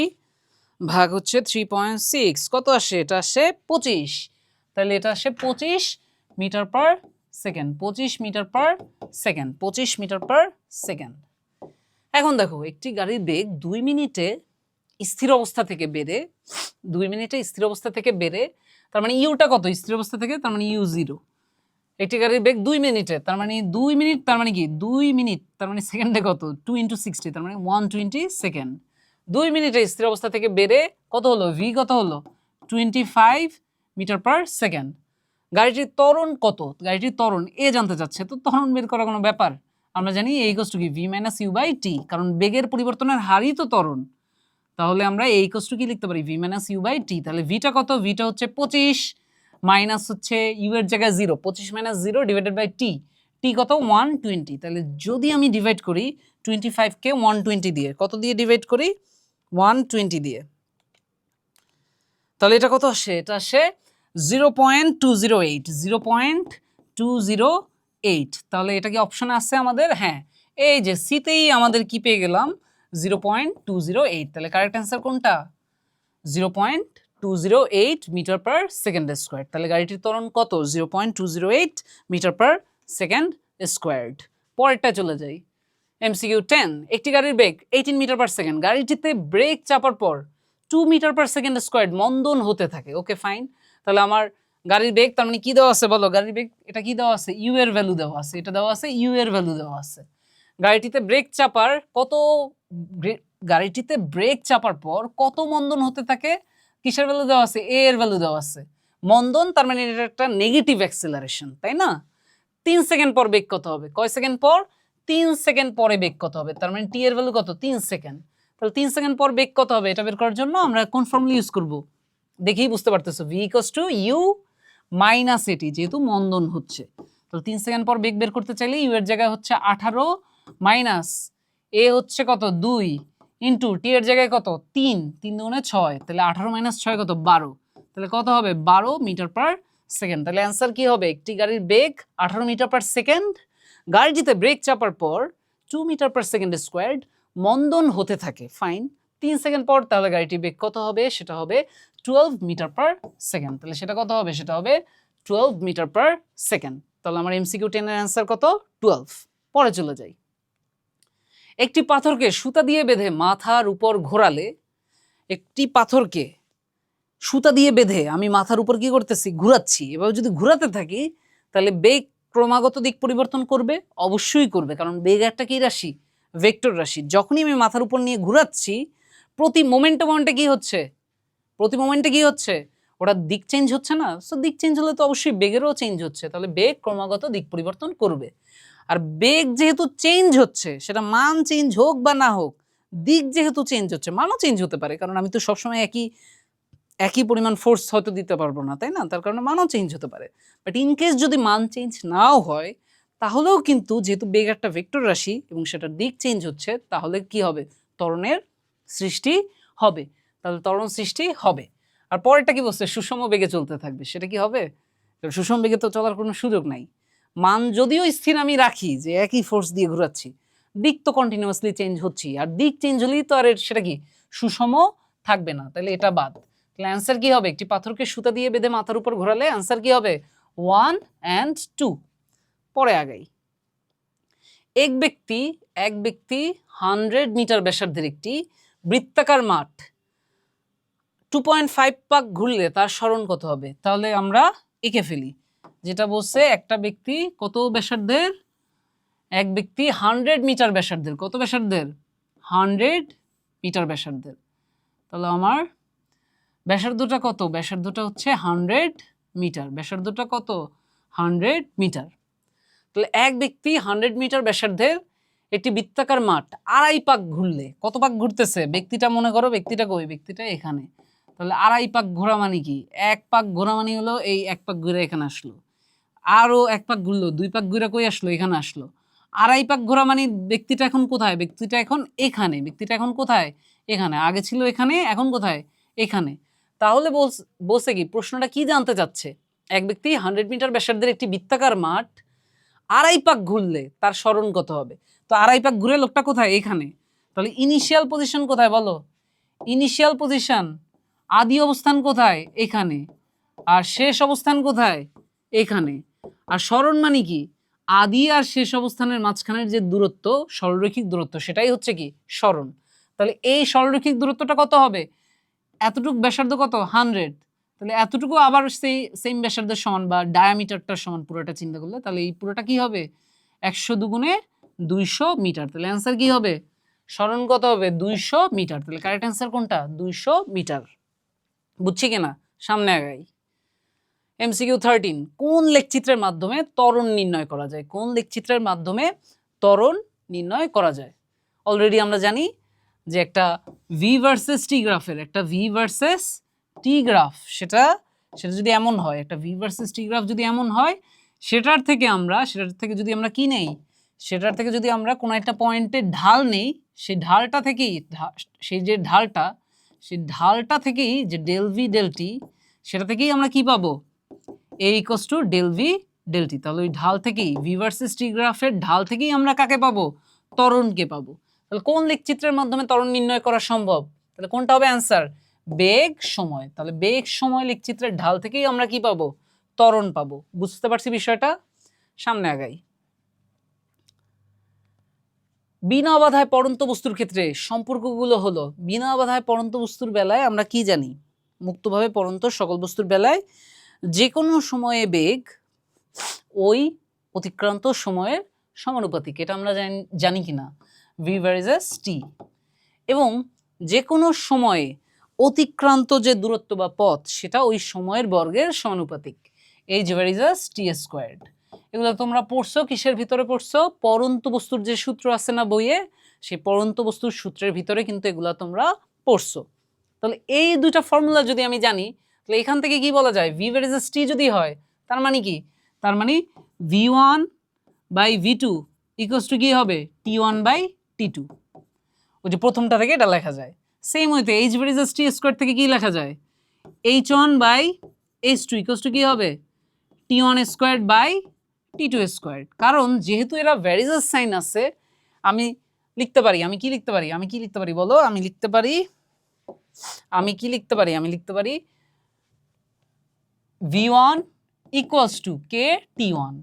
ভাগ হচ্ছে 3.6, কত আসে? এটা আসে 25। তাহলে এটা আসে 25 metre per second, 25 metre per second, 25 metre per second. এখন দেখো একটি গাড়ির বেগ 2 মিনিটে স্থির অবস্থা থেকে বেড়ে 2 মিনিটে স্থির অবস্থা থেকে বেড়ে, তার মানে ইউটা কত স্থির অবস্থা থেকে, তার মানে ইউ 0। একটি গাড়ির বেগ 2 মিনিটে, তার মানে 2 মিনিট, তার মানে কি 2 মিনিট, তার মানে সেকেন্ডে কত 2 × 60, তার মানে 120 সেকেন্ড। 2 মিনিটে স্থির অবস্থা থেকে বেড়ে কত হলো, ভি কত হলো 25 মিটার পার সেকেন্ড। গাড়িটির ত্বরণ কত, গাড়িটির ত্বরণ এ জানতে চাচ্ছে, তো ত্বরণ বের করা কোনো ব্যাপার, আমরা জানি এ ইকুয়াল টু কি V minus you by T, কারণ বেগের পরিবর্তনের হারই তো ত্বরণ। তাহলে আমরা এ ইকুয়াল টু কি লিখতে পারি, V minus you by T. তাহলে ভিটা কত, ভিটা হচ্ছে 25 মাইনাস হচ্ছে ইউ এর জায়গায় 0, 25 মাইনাস 0 ডিভাইডেড বাই টি, টি কত 120। তাহলে যদি আমি ডিভাইড করি 25কে 120 দিয়ে, কত দিয়ে ডিভাইড করি 120 দিয়ে, তাহলে এটা কত আসে, এটা আসে 0.208, 0.208। তাহলে এটা কি অপশনে আছে আমাদের? হ্যাঁ, এই যে সিতেই আমাদের কি পেয়ে গেলাম 0.208। তাহলে কারেক্ট অ্যান্সার কোনটা, 0.208 মিটার পার সেকেন্ড স্কোয়ার। তাহলে গাড়িটির ত্বরণ কত, 0.208 মিটার পার সেকেন্ড স্কোয়ার্ড। পরেরটা চলে যাই, MCQ 10, একটি গাড়ির বেগ 18 মিটার পার সেকেন্ড, গাড়িটিতে ব্রেক চাপার পর 2 মিটার পার সেকেন্ড স্কোয়ার মন্দন হতে থাকে। ওকে ফাইন, তাহলে আমার গাড়ির বেগ, তার মানে কি দেওয়া আছে বলো, গাড়ির বেগ এটা কি দেওয়া আছে, ইউ এর ভ্যালু দেওয়া আছে, এটা দেওয়া আছে ইউ এর ভ্যালু দেওয়া আছে। গাড়িটিতে ব্রেক চাপার কত, গাড়িটিতে ব্রেক চাপার পর কত মন্দন হতে থাকে, কিসের ভ্যালু দেওয়া আছে, এ এর ভ্যালু দেওয়া আছে। মন্দন তার মানে এটা একটা নেগেটিভ অ্যাক্সেলারেশন, তাই না? 3 সেকেন্ড পর বেগ কত হবে, কয় সেকেন্ড পর, 3 সেকেন্ড পরে বেগ কত হবে, তার মানে টি এর ভ্যালু কত 3 সেকেন্ড। তাহলে 3 সেকেন্ড পর বেগ কত হবে, এটা বের করার জন্য আমরা কোন ফর্মুলা ইউজ করব, দেখেই বুঝতে পারতেছো, V equals to U minus AT, যেহেতু মন্দন হচ্ছে। তাহলে 3 সেকেন্ড পর বেগ বের করতে চাইলে ইউ এর জায়গায় হচ্ছে 18 মাইনাস এ হচ্ছে কত 2 ইন্টু টি এর জায়গায় কত 3, 3 দুগুণে 6, তাহলে 18 মাইনাস 6 কত 12, তাহলে কত হবে 12 মিটার পার সেকেন্ড। তাহলে অ্যান্সার কি হবে, একটি গাড়ির বেগ 18 মিটার পার সেকেন্ড, গাড়িটিতে ব্রেক চাপার পর 2 মিটার পার সেকেন্ড স্কোয়ার্ড মন্দন হতে থাকে। ফাইন, 3 সেকেন্ড পর তাহলে গাড়িটির বেগ কত হবে, সেটা হবে 12 মিটার পার সেকেন্ড। তাহলে সেটা কত হবে, সেটা হবে 12 মিটার পার সেকেন্ড। তাহলে আমার MCQ 10 এর অ্যান্সার কত 12। পরে চলে যাই, একটি পাথরকে সুতা দিয়ে বেঁধে মাথার উপর ঘোরালে, একটি পাথরকে সুতা দিয়ে বেঁধে আমি মাথার উপর কি করতেছি, ঘুরাচ্ছি। এবার যদি ঘুরাতে থাকি তাহলে বেগ ক্রমাগত দিক পরিবর্তন করবে, অবশ্যই করবে, কারণ বেগ একটা কি রাশি, ভেক্টর রাশি। যখনই আমি মাথার উপর নিয়ে ঘুরাচ্ছি প্রতি মোমেন্টে কি হচ্ছে, প্রতি মোমেন্টে কি হচ্ছে, ওটা দিক চেঞ্জ হচ্ছে না? সো দিক চেঞ্জ হলে তো অবশ্যই বেগেরও চেঞ্জ হচ্ছে, তাহলে বেগ ক্রমাগত দিক পরিবর্তন করবে। আর বেগ যেহেতু চেঞ্জ হচ্ছে, সেটা মান চেঞ্জ হোক বা না হোক, দিক যেহেতু চেঞ্জ হচ্ছে, মানও চেঞ্জ হতে পারে, কারণ আমি তো সবসময় একই পরিমাণ ফোর্স হয়তো দিতে পারবো না, তাই না? তার কারণে মানও চেঞ্জ হতে পারে। বাট ইন কেস যদি মান চেঞ্জ নাও হয়, তাহলেও কিন্তু যেহেতু বেগ একটা ভেক্টর রাশি এবং সেটার দিক চেঞ্জ হচ্ছে, তাহলে কি হবে, ত্বরণের সৃষ্টি হবে। তাহলে ত্বরণ সৃষ্টি হবে। আর পরেরটা কি বলছে, সুষম বেগে চলতে থাকবে, সেটা কি হবে, সুষম বেগে তো চলার কোনো সুযোগ নাই। মান যদিও স্থির আমি রাখি, যে একই ফোর্স দিয়ে ঘোরাচ্ছি, দিক তো কন্টিনিউয়াসলি চেঞ্জ হচ্ছি, আর দিক চেঞ্জ হলেই তো আর সেটা কি সুষম থাকবে না, তাহলে এটা বাদ। তাহলে অ্যান্সার কি হবে, একটি পাথরকে সুতা দিয়ে বেঁধে মাথার উপর ঘোরালে অ্যান্সার কি হবে 1 and 2। পরে আগাই, এক ব্যক্তি 100 মিটার ব্যাসার্ধের একটি বৃত্তাকার মাঠ 2.5 পাক ঘুরলে তার সরণ কত হবে। তাহলে আমরা এঁকে ফেলি, যেটা বলছে একটা ব্যক্তি কত ব্যাসার্ধের, এক ব্যক্তি 100 মিটার ব্যাসার্ধের, কত ব্যাসার্ধের 100 মিটার ব্যাসার্ধের। তাহলে আমার ব্যাসার্ধটা কত, ব্যাসার্ধটা হচ্ছে 100 মিটার, ব্যাসার্ধটা কত 100 মিটার। তাহলে এক ব্যক্তি 100 মিটার ব্যাসার্ধের একটি বৃত্তাকার মাঠ 2.5 পাক ঘুরলে, কত পাক ঘুরতেছে, ব্যক্তিটা মনে করো, ব্যক্তিটা কই, ব্যক্তিটা এখানে। তাহলে 2.5 পাক ঘোরা মানে কি, 1 পাক ঘোরা মানে হলো এই 1 পাক ঘুরে এখানে আসলো, আরো 1 পাক ঘুরলো, 2 পাক ঘুরে কই আসলো, এখানে আসলো। 2.5 পাক ঘোরা মানে ব্যক্তিটা এখন কোথায়, ব্যক্তিটা এখন এখানে, ব্যক্তিটা এখন কোথায়, এখানে, আগে ছিল এখানে, এখন কোথায়, এখানে। তাহলে বলছে কি, প্রশ্নটা কি জানতে চাচ্ছে, এক ব্যক্তি 100 মিটার ব্যাসার্ধের একটি বৃত্তাকার মাঠ 2.5 পাক ঘুরলে তার সরণ কত হবে। তো 2.5 পাক ঘুরে লোকটা কোথায়, এখানে। তাহলে ইনিশিয়াল পজিশন কোথায় বলো, ইনিশিয়াল পজিশন, আদি অবস্থান কোথায়? এখানে। আর শেষ অবস্থান কোথায়? এখানে। আর সরণ মানে কি? আদি আর শেষ অবস্থানের মাঝখানের যে দূরত্ব, সরলরৈখিক দূরত্ব, সেটাই হচ্ছে কি সরণ। তাহলে এই সরলরৈখিক দূরত্বটা কত হবে? এতটুকু ব্যাসার্ধ কত? 100। তাহলে এতটুকু আবার সেই সেম ব্যাসার্ধের সমান বা ডায়ামিটারটার সমান পুরোটা চিন্তা করলে, তাহলে এই পুরোটা কি হবে? 100 দুগুণে 200 মিটার। তাহলে অ্যান্সার কি হবে? সরণ কত হবে? 200 মিটার। তাহলে কারেক্ট অ্যান্সার কোনটা? 200 মিটার। বুঝছি কিনা? সামনে আগাই। MCQ 13, কোন লেখচিত্রের মাধ্যমে ত্বরণ নির্ণয় করা যায়? কোন লেখচিত্রের মাধ্যমে ত্বরণ নির্ণয় করা যায়? অলরেডি আমরা জানি যে একটা ভি ভার্সেস টি গ্রাফের, একটা ভি ভার্সেস টি গ্রাফ, সেটা যদি এমন হয়, একটা ভি ভার্সেস টি গ্রাফ যদি এমন হয়, সেটার থেকে যদি আমরা কি নেই, সেটার থেকে যদি আমরা কোনো একটা পয়েন্টের ঢাল নেই, সেই ঢালটা থেকেই সেই ঢালটা থেকেই যে ডেল ভি ডেল টি, সেটা থেকেই আমরা কি পাবো? A equals to del V del T. তাহলে ওই ঢাল থেকেই, ভি ভার্সেস টি গ্রাফের ঢাল থেকেই আমরা কাকে পাবো? ত্বরণকে পাবো। তাহলে কোন লেখচিত্রের মাধ্যমে ত্বরণ নির্ণয় করা সম্ভব? তাহলে কোনটা হবে অ্যান্সার? বেগ সময়। তাহলে বেগ সময় লেখচিত্রের ঢাল থেকেই আমরা কি পাবো? ত্বরণ পাবো। বুঝতে পারছি বিষয়টা? সামনে আগাই। বিনা বাধায় পড়ন্ত বস্তুর ক্ষেত্রে সম্পর্কগুলো হলো, বিনা বাধায় পড়ন্ত বস্তুর বেলায় আমরা কি জানি? মুক্তভাবে পড়ন্ত সকল বস্তুর বেলায় যে কোনো সময়ে বেগ ওই অতিক্রান্ত সময়ের সমানুপাতিক। এটা আমরা জানি কিনা? ভি ভার্সেস টি। এবং যে কোনো সময়ে অতিক্রান্ত যে দূরত্ব বা পথ, সেটা ওই সময়ের বর্গের সমানুপাতিক। এইচ ভার্সেস টি স্কোয়ার্ড। এগুলো তোমরা পড়ছো, কিসের ভিতরে পড়ছো? পড়ন্ত বস্তুর যে সূত্র আছে না বইয়ে, সেই পড়ন্ত বস্তুর সূত্রের ভিতরে কিন্তু এগুলা তোমরা পড়ছো। তাহলে এই দুটা ফর্মুলা যদি আমি জানি, তাহলে এখান থেকে কি বলা যায়? ভি ভার্সেস টি যদি হয়, তার মানে কি? তার মানে v1 by v2 equals to কি হবে? t1 by t2। ওই যে প্রথমটা থেকে এটা লেখা যায়। সেম হইতে এইচ ভার্সেস টি স্কোয়ার থেকে কি লেখা যায়? h1 by h2 equals to কি হবে? t1 square by t2 square. কারণ যেহেতু এরা ভ্যারিজেস সাইন আছে, আমি লিখতে পারি, আমি কি লিখতে পারি বলো? আমি লিখতে পারি v1 equals to K t1।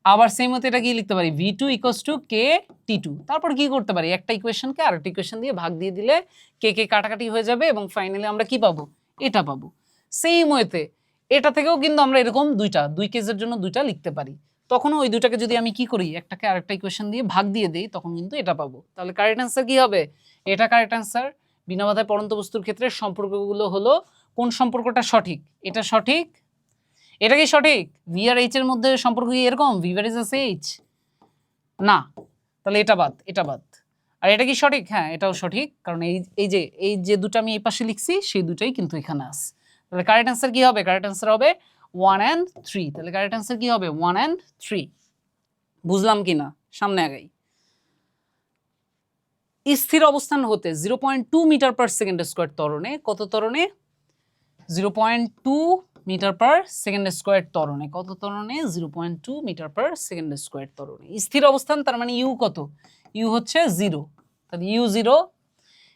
আবার সেম মতো এটা কি লিখতে পারি? v2 equals to K t2। তারপর কি করতে পারি? একটা ইকুয়েশনকে আরেকটা ইকুয়েশন দিয়ে ভাগ দিয়ে দিলে কে কাটাকাটি হয়ে যাবে এবং ফাইনালি আমরা কি পাবো? এটা পাবো। সেম ওয়েতে এটা থেকেও কিন্তু আমরা এরকম দুই কেসের জন্য দুইটা লিখতে পারি। তখন ওই দুটাকে যদি আমি কি করি, একটাকে আরেকটা ইকুয়েশন দিয়ে ভাগ দিয়ে দেই, তখন কিন্তু এটা পাবো। তাহলে কারেক্ট অ্যান্সার কি হবে? এটা কারেক্ট অ্যান্সার। বিনা বাধায় পড়ন্ত বস্তুর ক্ষেত্রে সম্পর্কগুলো হলো, কোন সম্পর্কটা সঠিক? এটা সঠিক। এটা কি সঠিক? ভি আর এইচ এর মধ্যে সম্পর্ক কি এরকম? V versus H? না। তাহলে এটা বাদ। আর এটা কি সঠিক? হ্যাঁ, এটাও সঠিক। কারণ এই যে দুটো আমি এই পাশে লিখছি, সেই দুটাই কিন্তু এখানে আছে। তাহলে কারেক্ট অ্যান্সার কি হবে? কারেক্ট অ্যান্সার হবে 1 and 3। তাহলে কারেক্ট অ্যান্সার কি হবে? 1 and 3। বুঝলাম কিনা? সামনে আগাই। স্থির অবস্থান হতে 0.2 মিটার পার সেকেন্ড স্কয়ার ত্বরণে, কত ত্বরণে? 0.2 মিটার পার সেকেন্ড স্কয়ার ত্বরণে। কত ত্বরণে? 0.2 মিটার পার সেকেন্ড স্কয়ার ত্বরণে। স্থির অবস্থান, তার মানে ইউ কত? ইউ হচ্ছে 0। তাহলে ইউ 0।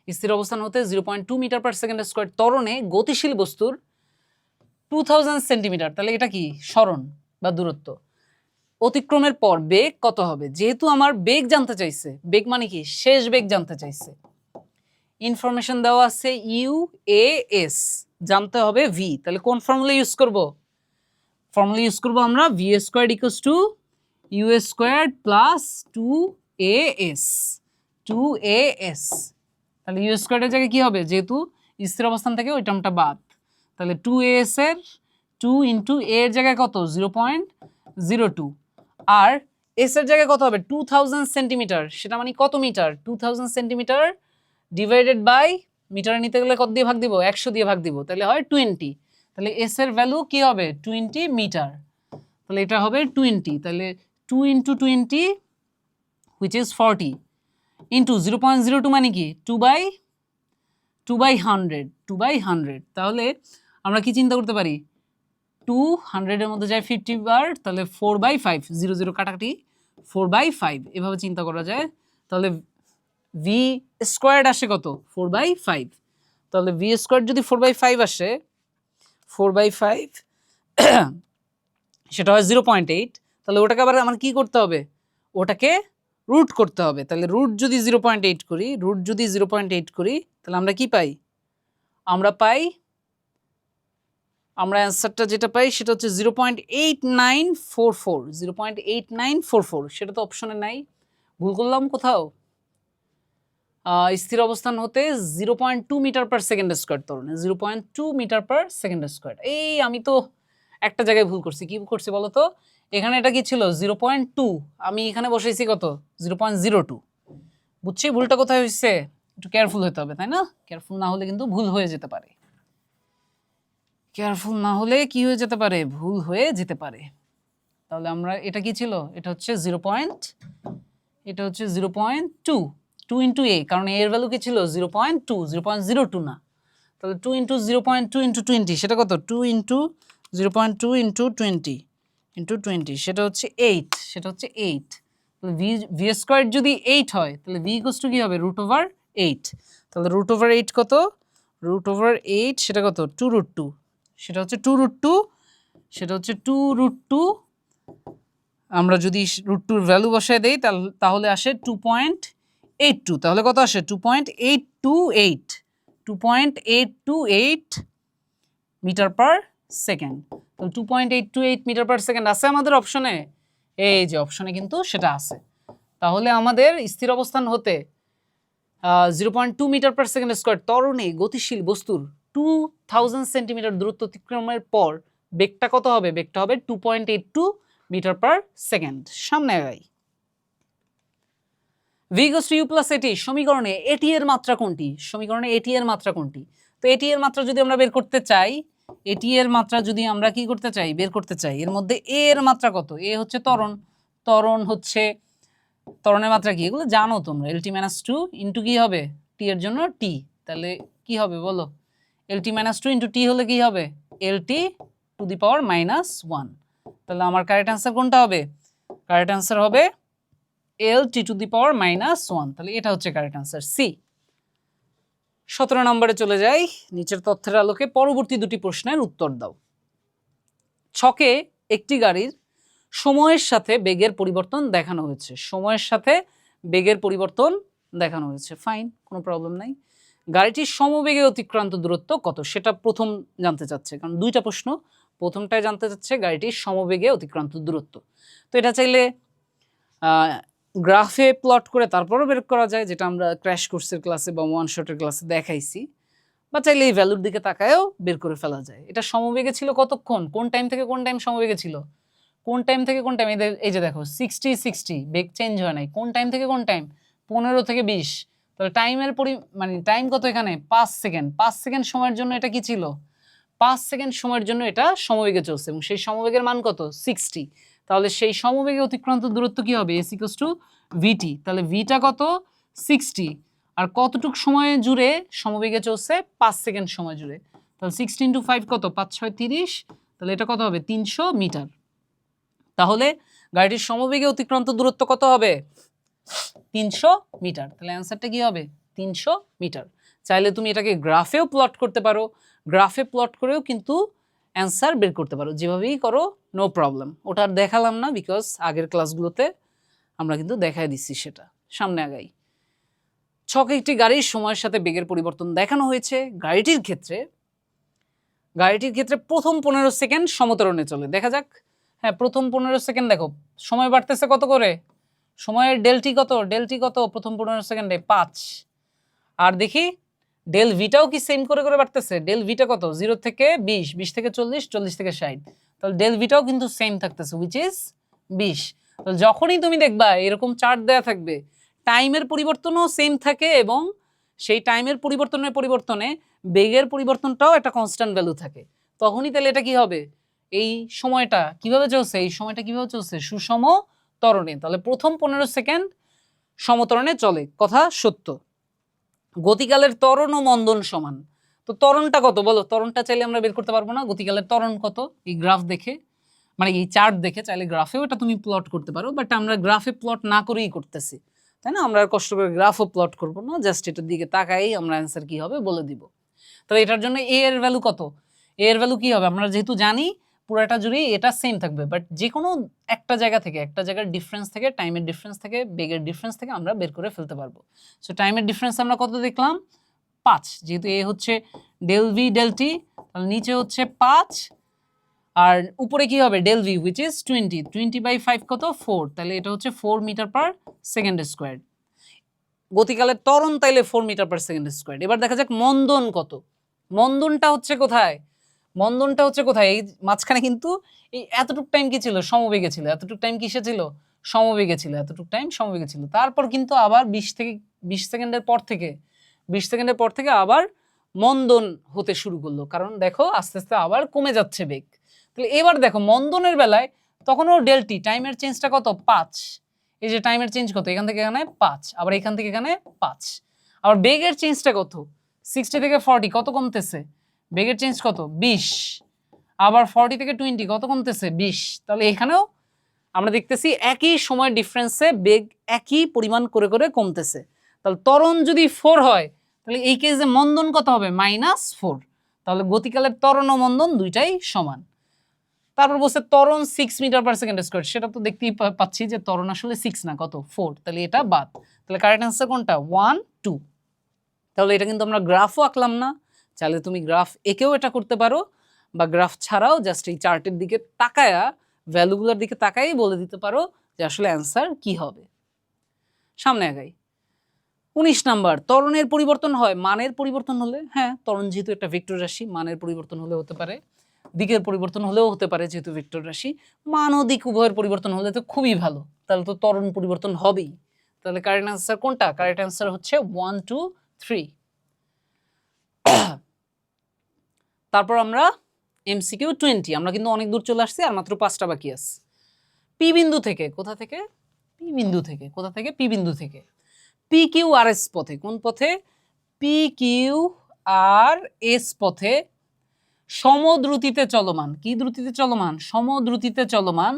স্থির অবস্থান হতে 0.2 মিটার পার সেকেন্ড স্কয়ার ত্বরণে গতিশীল বস্তুর 2000 সেন্টিমিটার, তাহলে এটা কি সরণ বা দূরত্ব, অতিক্রমের পর বেগ কত হবে? যেহেতু আমার বেগ জানতে চাইছে, বেগ মানে কি? শেষ বেগ জানতে চাইছে। ইনফরমেশন দেওয়া আছে ইউ এ এস, জানতে হবে ভি। তাহলে কোন ফর্মুলা ইউজ করব? ফর্মুলা ইউজ করব আমরা V square equals to U square plus 2as 2as। তাহলে ইউ স্কোয়ারের জায়গায় কি হবে? যেহেতু স্থির অবস্থান থেকে ওই টার্মটা বাদ, তাহলে 2as এর 2 ইন্টু a এর জায়গায় কত? 0.02। আর এস এর জায়গায় কত হবে? 2000 সেন্টিমিটার। সেটা মানে কত মিটার? 2000 সেন্টিমিটার ডিভাইডেড বাই, মিটারে নিতে গেলে কত দিয়ে ভাগ দিব? 100 দিয়ে ভাগ দিব, তাহলে হয় 20। তাহলে এস এর ভ্যালু কি হবে? 20 মিটার। তাহলে এটা হবে 20। তাহলে 2 ইন্টু 20 হুইচ ইজ 40 ইন্টু 0.02 মানে কি? 2 বাই 100। তাহলে আমরা কি চিন্তা করতে পারি? 200 এর মধ্যে যায় 50 বার, তাহলে 4/5, 0 কাটাকাটি 4/5 এভাবে চিন্তা করা যায়। তাহলে ভি স্কোয়ার্ড আসে কত? 4/5। তাহলে ভি স্কোয়ার যদি 4/5 আসে 4/5 সেটা হয় 0.8, তাহলে ওটাকে আবার আমার কি করতে হবে, ওটাকে রুট করতে হবে। তাহলে রুট যদি 0.8 করি, তাহলে আমরা কি পাই, আমরা অ্যান্সারটা যেটা পাই সেটা হচ্ছে 0.8944, সেটা তো অপশনে নাই, ভুল করলাম কোথাও। স্থির অবস্থান হতে 0.2 মিটার পার সেকেন্ড স্কোয়ার ত্বরণে 0.2 মিটার পার সেকেন্ড স্কোয়ার। এই আমি তো একটা জায়গায় ভুল করছি, কি করছি বলো তো, এখানে এটা কি ছিল 0.2, আমি এখানে বসাইছি কত 0.02। বুঝছি ভুলটা কোথায় হয়েছে, একটু কেয়ারফুল হতে হবে, তাই না? কেয়ারফুল না হলে কিন্তু ভুল হয়ে যেতে পারে, কেয়ারফুল না হলে কি হয়ে যেতে পারে, ভুল হয়ে যেতে পারে। তাহলে আমরা এটা কি ছিল, এটা হচ্ছে 0.2 2 ইন্টু এ, কারণ এর ভ্যালু কি ছিল 0.2, 0.02 না। তাহলে 2 ইন্টু 0.2 ইন্টু 20 সেটা কত, 2 ইন্টু 0.2 ইন্টু 20 সেটা হচ্ছে 8, তাহলে ভি স্কোয়ার যদি 8 হয় তাহলে ভি ইকুয়ালস টু কি হবে, √8। তাহলে √8 কত, √8 সেটা কত 2√2, সেটা হচ্ছে 2√2, আমরা যদি √2 এর ভ্যালু বসায় দেই তাহলে আসে 2.82, তাহলে কত আসে 2.828 মিটার পার সেকেন্ড। তো 2.828 মিটার পার সেকেন্ড আছে আমাদের অপশনে, এই যে অপশনে কিন্তু সেটা আছে। তাহলে আমাদের স্থির অবস্থান হতে 0.2 মিটার পার সেকেন্ড স্কোয়ার ত্বরণে গতিশীল বস্তুর 2000 সেন্টিমিটার দূরত্ব অতিক্রমের পর বেগটা কত হবে, বেগটা হবে 2.82 মিটার পার সেকেন্ড। সামনে আগাই। v equals to u plus at, সমীকরণে এটি এর মাত্রা কোনটি, তো এটি এর মাত্রা যদি আমরা বের করতে চাই, বের করতে চাই এর মধ্যে a এর মাত্রা কত, a হচ্ছে ত্বরণের মাত্রা কি, এগুলো জানো তোমরা, LT-2 ইন্টু কি হবে t এর জন্য t, তাহলে কি হবে বলো, LT-2 ইন্টু t হলে কি হবে LT⁻⁻1। তাহলে আমার কারেক্ট অ্যান্সার কোনটা হবে, কারেক্ট অ্যান্সার হবে LT⁻⁻1, তাহলে এটা হচ্ছে কারেক্ট অ্যান্সার সি। 17 নম্বরে চলে যাই, নিচের তথ্যের আলোকে পরবর্তী দুটি প্রশ্নের উত্তর দাও। ছকে একটি গাড়ির সময়ের সাথে বেগের পরিবর্তন দেখানো হয়েছে, ফাইন, কোনো প্রবলেম নাই। গাড়িটির সমবেগে অতিক্রান্ত দূরত্ব কত, সেটা প্রথম জানতে চাচ্ছে, কারণ দুইটা প্রশ্ন, প্রথমটায় জানতে চাচ্ছে গাড়িটির সমবেগে অতিক্রান্ত দূরত্ব। তো এটা চাইলে গ্রাফে প্লট করে তারপরও বের করা যায়, যেটা আমরা ক্র্যাশ কোর্সের ক্লাসে বা ওয়ান শটের ক্লাসে দেখাইছি, বা চাইলে এই ভ্যালুর দিকে তাকায়ও বের করে ফেলা যায়। এটা সমবেগে ছিল কতক্ষণ, কোন টাইম থেকে কোন টাইম সমবেগে ছিল, কোন টাইম থেকে কোন টাইম, এই যে দেখো 60 বেগ চেঞ্জ হয় নাই, কোন টাইম থেকে কোন টাইম 15 থেকে 20, তাহলে টাইমের টাইম কত এখানে 5 সেকেন্ড, 5 সেকেন্ড সময়ের জন্য এটা কি ছিল, 5 সেকেন্ড সময়ের জন্য এটা সমবেগে চলছে, এবং সেই সমবেগের মান কত 60, তাহলে সেই সমবেগে অতিক্রান্ত দূরত্ব কি হবে s = vt, তাহলে vটা কত 60, আর কতটুক সময় জুড়ে সমবেগে চলছে 5 সেকেন্ড সময় জুড়ে, তাহলে 16 × 5 কত 5 × 6 = 30, তাহলে এটা কত হবে 300 মিটার। তাহলে গাড়িটির সমবেগে অতিক্রান্ত দূরত্ব কত হবে 300 মিটার, তাহলে অ্যান্সারটা কি হবে 300 মিটার। চাইলে তুমি এটাকে গ্রাফেও প্লট করতে পারো, গ্রাফে প্লট করেও কিন্তু অ্যান্সার বের করতে পারো, যেভাবেই করো নো প্রবলেম। ওটা আর দেখালাম না, বিকজ আগের ক্লাসগুলোতে আমরা কিন্তু দেখাই দিচ্ছি সেটা। সামনে আগাই। ছকে একটি গাড়ির সময়ের সাথে বেগের পরিবর্তন দেখানো হয়েছে। গাড়িটির ক্ষেত্রে প্রথম 15 সেকেন্ড সমতরণে চলে, দেখা যাক। হ্যাঁ, প্রথম 15 সেকেন্ড দেখো সময় বাড়তেছে কত করে, সময়ের ডেলটি কত প্রথম 15 সেকেন্ডে 5, আর দেখি ডেল ভিটাও কি সেম করে বাড়তেছে, ডেল ভিটা কত 0 থেকে 20, 20 থেকে 40, 40 থেকে 60, তাহলে ডেল ভিটাও কিন্তু সেম থাকতেছে, হুইচ ইজ 20। তাহলে যখনই তুমি দেখবা এরকম চার্ট দেয়া থাকবে, টাইমের পরিবর্তনও সেম থাকে, এবং সেই টাইমের পরিবর্তনে বেগের পরিবর্তনটাও একটা কনস্ট্যান্ট ভ্যালু থাকে, তখনই তাহলে এটা কি হবে, এই সময়টা কিভাবে চলছে, সুষম ত্বরণে। তাহলে প্রথম 15 সেকেন্ড সমতরণে চলে, কথা সত্য। গতিকালের ত্বরণ ও মন্দন সমান, তো ত্বরণটা কত বলো, ত্বরণটা চাইলে আমরা বের করতে পারবো না, গতিকালের ত্বরণ কত এই গ্রাফ দেখে, এই চার্ট দেখে, চাইলে গ্রাফেও এটা তুমি প্লট করতে পারো, বাট আমরা গ্রাফে প্লট না করেই করতেছি, তাই না? আমরা আর কষ্ট করে গ্রাফও প্লট করবো না, জাস্ট এটার দিকে তাকাই আমরা অ্যান্সার কি হবে বলে দিব। তাহলে এটার জন্য এ এর ভ্যালু কত? এ এর ভ্যালু কি হবে? আমরা যেহেতু জানি পুরোটা জুড়েই এটা সেম থাকবে, বাট যে কোনো একটা জায়গা থেকে, একটা জায়গার ডিফারেন্স থেকে, টাইমের ডিফারেন্স থেকে, বেগের ডিফারেন্স থেকে আমরা বের করে ফেলতে পারবো। সো টাইমের ডিফারেন্স আমরা কত দেখলাম? 5, যেহেতু এ হচ্ছে ডেল ভি ডেল টি, তাহলে নিচে হচ্ছে 5 আর উপরে কি হবে? ডেল ভি হুইচ ইজ 20, 20/5 কত? 4, তাহলে এটা হচ্ছে 4 মিটার পার সেকেন্ড স্কোয়ার। গতিকালের ত্বরণ তাইলে 4 মিটার পার সেকেন্ড স্কোয়ার। এবার দেখা যাক মন্দন কত। মন্দনটা হচ্ছে কোথায়? মন্দনটা হচ্ছে কোথায়? এই মাঝখানে কিন্তু এই এতটুক টাইম কি ছিল? সমবেগে ছিল। এতটুক টাইম কিসে ছিল? সমবেগে ছিল। এতটুক টাইম সমবেগে ছিল। তারপর কিন্তু আবার 20 সেকেন্ডের পর থেকে 20 সেকেন্ডের পর থেকে আবার মন্দন হতে শুরু করলো, কারণ দেখো আস্তে আস্তে আবার কমে যাচ্ছে বেগ। তাহলে এবার দেখো মন্দনের বেলায় তখনও ডেল্টি টাইমের চেঞ্জটা কত? 5। এই যে টাইমের চেঞ্জ কত? এখান থেকে এখানে 5, আবার এখান থেকে এখানে 5। আবার বেগের চেঞ্জটা কত? 60 থেকে 40 কত কমতেছে? বেগের চেঞ্জ কত? 20। আবার 40 থেকে 20 কত কমতেছে? 20। তাহলে এখানেও আমরা দেখতেছি একই সময় ডিফারেন্সে বেগ একই পরিমাণ করে করে কমতেছে। তাহলে ত্বরণ যদি 4 হয় তাহলে এই কেসে মন্দন কত হবে? -4। তাহলে গতিকালের ত্বরণ ও মন্দন দুইটাই সমান। তারপর বলছে ত্বরণ 6 মিটার পার সেকেন্ড স্কোয়ার, সেটা তো দেখতেই পাচ্ছি যে ত্বরণ আসলে 6 না, কত? 4, তাহলে এটা বাদ। তাহলে কারেক্ট অ্যান্সার কোনটা? 1, 2। তাহলে এটা কিন্তু আমরা গ্রাফও আঁকলাম না, চাইলে তুমি গ্রাফ এঁকেও এটা করতে পারো, বা গ্রাফ ছাড়াও জাস্ট এই চার্টের দিকে তাকায়া, ভ্যালুগুলোর দিকে তাকাই বলে দিতে পারো যে আসলে অ্যান্সার কি হবে। সামনে আগাই। 19 নাম্বার, ত্বরণের পরিবর্তন হয় মানের পরিবর্তন হলে। হ্যাঁ, ত্বরণ যেহেতু একটা ভেক্টর রাশি, মানের পরিবর্তন হলে হতে পারে, দিকের পরিবর্তন হলেও হতে পারে, যেহেতু ভেক্টর রাশি। মান ও দিক উভয়ের পরিবর্তন হলে তো খুবই ভালো, তাহলে তো ত্বরণ পরিবর্তন হবেই। তাহলে কারেক্ট অ্যান্সার কোনটা? কারেক্ট অ্যান্সার হচ্ছে 1, 2, 3। তারপর আমরা MCQ 20, আমরা কিন্তু অনেক দূর চলে আসছি, আর মাত্র 5টা বাকি আছে। পি বিন্দু থেকে, কোথা থেকে? পি বিন্দু থেকে, কোথা থেকে? পি বিন্দু থেকে পি কিউ আর এস পথে, কোন পথে? পি কিউ আর এস পথে সমদ্রুতিতে চলমান, কি দ্রুতিতে চলমান? সমদ্রুতিতে চলমান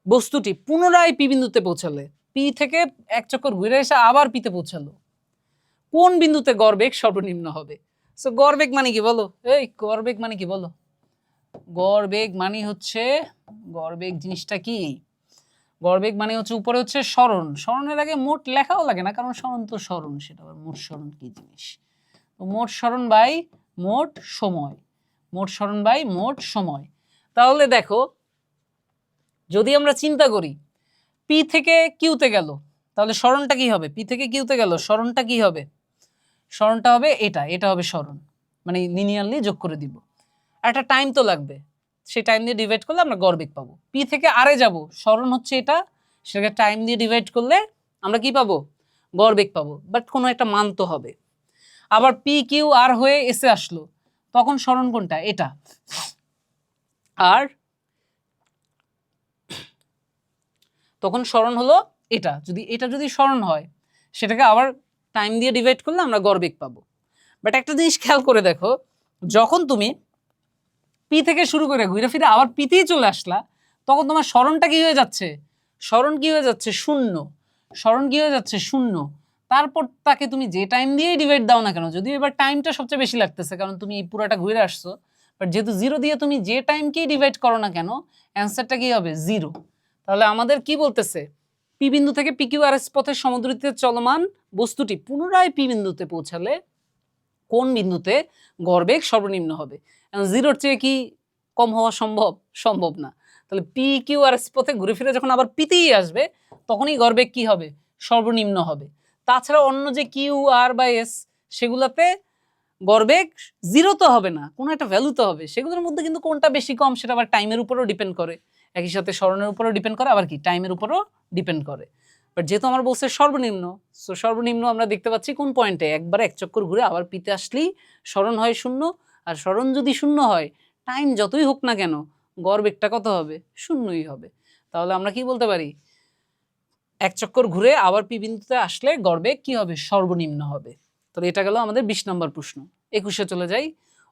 বস্তুটি পুনরায় পি বিন্দুতে পৌঁছালে, পি থেকে এক চক্কর ঘুরে এসে আবার পিতে পৌঁছালো, কোন বিন্দুতে গড়বেগ সর্বনিম্ন হবে? সো গড়বেগ মানে কি বলো? এই গড়বেগ মানে কি বলো? গড়বেগ মানে হচ্ছে, গড়বেগ জিনিসটা কি? গড়বেগ মানে হচ্ছে উপরে হচ্ছে সরণ, সরণের আগে মোট লেখাও লাগে না, কারণ সরণ তো সরণ, সেটা আবার মোট সরণ কি জিনিস? তো মোট সরণ বাই মোট সময়, মোট সরণ বাই মোট সময়। তাহলে দেখো যদি আমরা চিন্তা করি পি থেকে কিউতে গেল, তাহলে সরণটা কি হবে? পি থেকে কিউতে গেল, সরণটা কি হবে? সরণটা হবে এটা, এটা হবে সরণ, মানে লিনিয়ারলি যোগ করে দিব। একটা টাইম তো লাগবে, সেই টাইম দিয়ে ডিভাইড করলে আমরা গড়বেগ পাবো। পি থেকে আরে যাব, সরণ হচ্ছে এটা, সেটাকে টাইম দিয়ে ডিভাইড করলে আমরা কি পাবো? গড়বেগ পাবো, বাট কোনো একটা মান তো হবে। আবার পি কিউ আর হয়ে এসে আসলো, তখন সরণ কোনটা? এটা। আর তখন সরণ হলো এটা, যদি এটা যদি সরণ হয় সেটাকে আবার টাইম দিয়ে ডিভাইড করলে আমরা গড়বেগ পাবো। বাট একটা জিনিস খেয়াল করে দেখো, যখন তুমি পি থেকে শুরু করে ঘুরে ফিরে আবার পিতেই চলে আসলা, তখন তোমার সরণটা কি হয়ে যাচ্ছে? সরণ কি হয়ে যাচ্ছে? শূন্য। সরণ কি হয়ে যাচ্ছে? শূন্য। তারপর তাকে তুমি যে টাইম দিয়েই ডিভাইড দাও না কেন, যদিও এবার টাইমটা সবচেয়ে বেশি লাগতেছে কারণ তুমি এই পুরোটা ঘুরে আসছো, বাট যেহেতু 0 দিয়ে তুমি যে টাইমকেই ডিভাইড করো না কেন, অ্যান্সারটা কি হবে? 0। তাহলে আমাদের কি বলতেছে? পি বিন্দু থেকে পি কিউ আর এস পথের সমদ্রুতিতে চলমান বস্তুটি পুনরায় পি বিন্দুতে পৌঁছালে কোন বিন্দুতে গড়বেগ সর্বনিম্ন হবে? 0-র চেয়ে কি কম হওয়া সম্ভব? সম্ভব না। তাহলে পি কিউ আর এস পথে ঘুরে ফিরে যখন আবার পিতেই আসবে, তখনই গড়বেগ কি হবে? সর্বনিম্ন হবে। তাছাড়া অন্য যে কিউ আর বা এস, সেগুলাতে গড়বেগ 0 তো হবে না, কোনো একটা ভ্যালু তো হবে। সেগুলোর মধ্যে কিন্তু কোনটা বেশি কম সেটা আবার টাইমের উপরও ডিপেন্ড করে, একই সাথে সরণের উপরও ডিপেন্ড করে, আবার কি টাইমের উপরও ডিপেন্ড করে। বাট যেহেতু আমার বলছে সর্বনিম্ন, সো সর্বনিম্ন আমরা দেখতে পাচ্ছি কোন পয়েন্টে? একবার এক চক্কর ঘুরে আবার পিতে আসলেই সরণ হয় 0, আর সরণ যদি 0 হয়, টাইম যতই হোক না কেন, গড়বেগটা কত হবে? 0ই হবে। তাহলে আমরা কি বলতে পারি? এক চক্কর ঘুরে আবার পি বিন্দুতে আসলে গড়বেগ কি হবে? সর্বনিম্ন হবে। তাহলে এটা গেল আমাদের 20 নম্বর প্রশ্ন। 21-এ চলে যাই।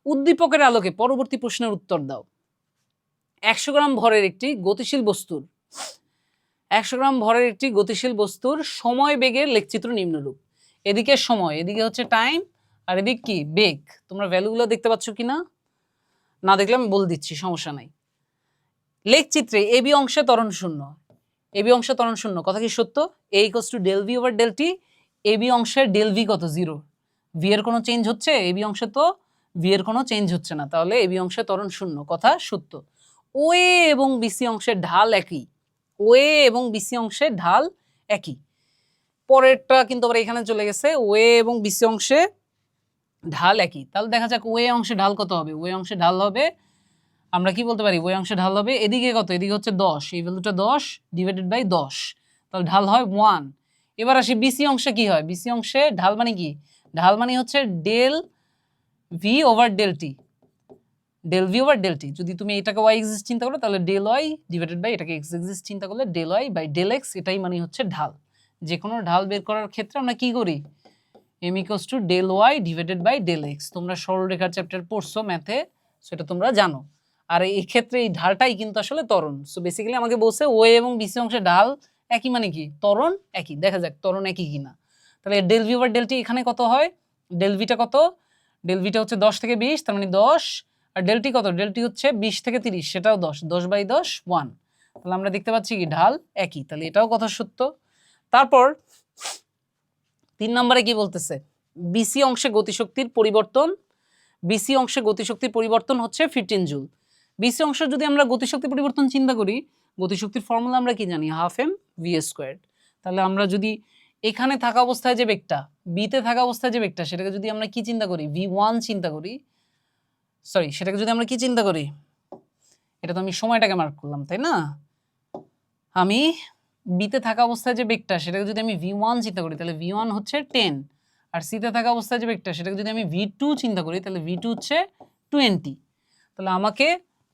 উদ্দীপকের আলোকে পরবর্তী প্রশ্নের উত্তর দাও। 100 গ্রাম ভরের একটি গতিশীল বস্তুর 100 গ্রাম ভরের একটি গতিশীল বস্তুর সময় বেগের লেখচিত্র নিম্নরূপ। এদিকে সময়, এদিকে হচ্ছে টাইম, আর এদিক কি বেগ। তোমরা ভ্যালুগুলো দেখতে পাচ্ছ কি না, না দেখলে আমি বলে দিচ্ছি, সমস্যা নাই। লেখচিত্রে এবি অংশে ত্বরণ শূন্য, এবি অংশে ত্বরণ শূন্য, কথা কি সত্য? A equals to del V over del T. AB অংশের ডেল ভি কত? 0। ভি এর কোনো চেঞ্জ হচ্ছে? এবি অংশে তো ভি এর কোনো চেঞ্জ হচ্ছে না, তাহলে এবি অংশে ত্বরণ শূন্য, কথা সত্য। ওএ এবং বিসি অংশের ঢাল একই, ওএ এবং বিসি অংশের ঢাল একই। পরেরটা কিন্তু আবার এখানে চলে গেছে, ওএ এবং বিসি অংশে ঢাল একই। তাহলে দেখা যাক ওএ অংশে ঢাল কত হবে। ওএ অংশে ঢাল হবে, আমরা কি বলতে পারি, ওই অংশে ঢাল হবে এদিকে কত, এদিকে হচ্ছে 10, এই ভ্যালুটা 10 ডিভাইডেড বাই 10, তাহলে ঢাল হয় 1। এবার আসি বিসি অংশে কি হয়। বিসি অংশে ঢাল মানে কি, ঢাল মানে হচ্ছে del V over del T, del V over del T. যদি তুমি এটাকে ওয়াই এক্সিস চিন্তা করো তাহলে ডেল ওয়াই ডিভাইডেড বাই এটাকে এক্স এক্সিস চিন্তা করলে del Y by del X, এটাই মানে হচ্ছে ঢাল। যে কোনো ঢাল বের করার ক্ষেত্রে আমরা কি করি, M equals to del Y divided by del X. তোমরা সরলরেখার চ্যাপ্টার পড়ছো ম্যাথে, সেটা তোমরা জানো। আর এই ক্ষেত্রে এই ঢালটাই কিন্তু আসলে ত্বরণ। সো বেসিক্যালি আমাকে বলছে ও এবং বিসি অংশের ঢাল একই মানে কি, ত্বরণ একই। দেখা যাক ত্বরণ একই কিনা। তাহলে del V over del t এখানে কত হয়, ডেল ভিটা কত, ডেল ভিটা হচ্ছে 10 থেকে 20, তার মানে 10। আর ডেল টি কত, ডেল টি হচ্ছে 20 থেকে 30, সেটাও 10, 10 বাই 10 1। তাহলে আমরা দেখতে পাচ্ছি কি ঢাল একই, তাহলে এটাও কথা সত্য। তারপর 3 নম্বরে কি বলতেছে, বিসি অংশে গতিশক্তির পরিবর্তন, বিসি অংশে গতিশক্তির পরিবর্তন হচ্ছে 15 জুল। বিসি অংশে যদি আমরা গতিশক্তি পরিবর্তন চিন্তা করি, গতিশক্তির ফর্মুলা আমরা কি জানি, হাফ এম ভি স্কোয়ার্ড। তাহলে আমরা যদি এখানে থাকা অবস্থায় যে বেগটা, বিতে থাকা অবস্থায় যে বেগটা, সেটাকে যদি আমরা কি চিন্তা করি, v1 চিন্তা করি, সরি সেটাকে যদি আমরা কি চিন্তা করি, এটা তো আমি সময়টাকে মার্ক করলাম তাই না, আমি বিতে থাকা অবস্থায় যে বেগটা সেটাকে যদি আমি v1 চিন্তা করি তাহলে v1 হচ্ছে 10, আর সিতে থাকা অবস্থায় যে বেগটা সেটাকে যদি আমি v2 চিন্তা করি তাহলে v2 হচ্ছে 20। তাহলে আমাকে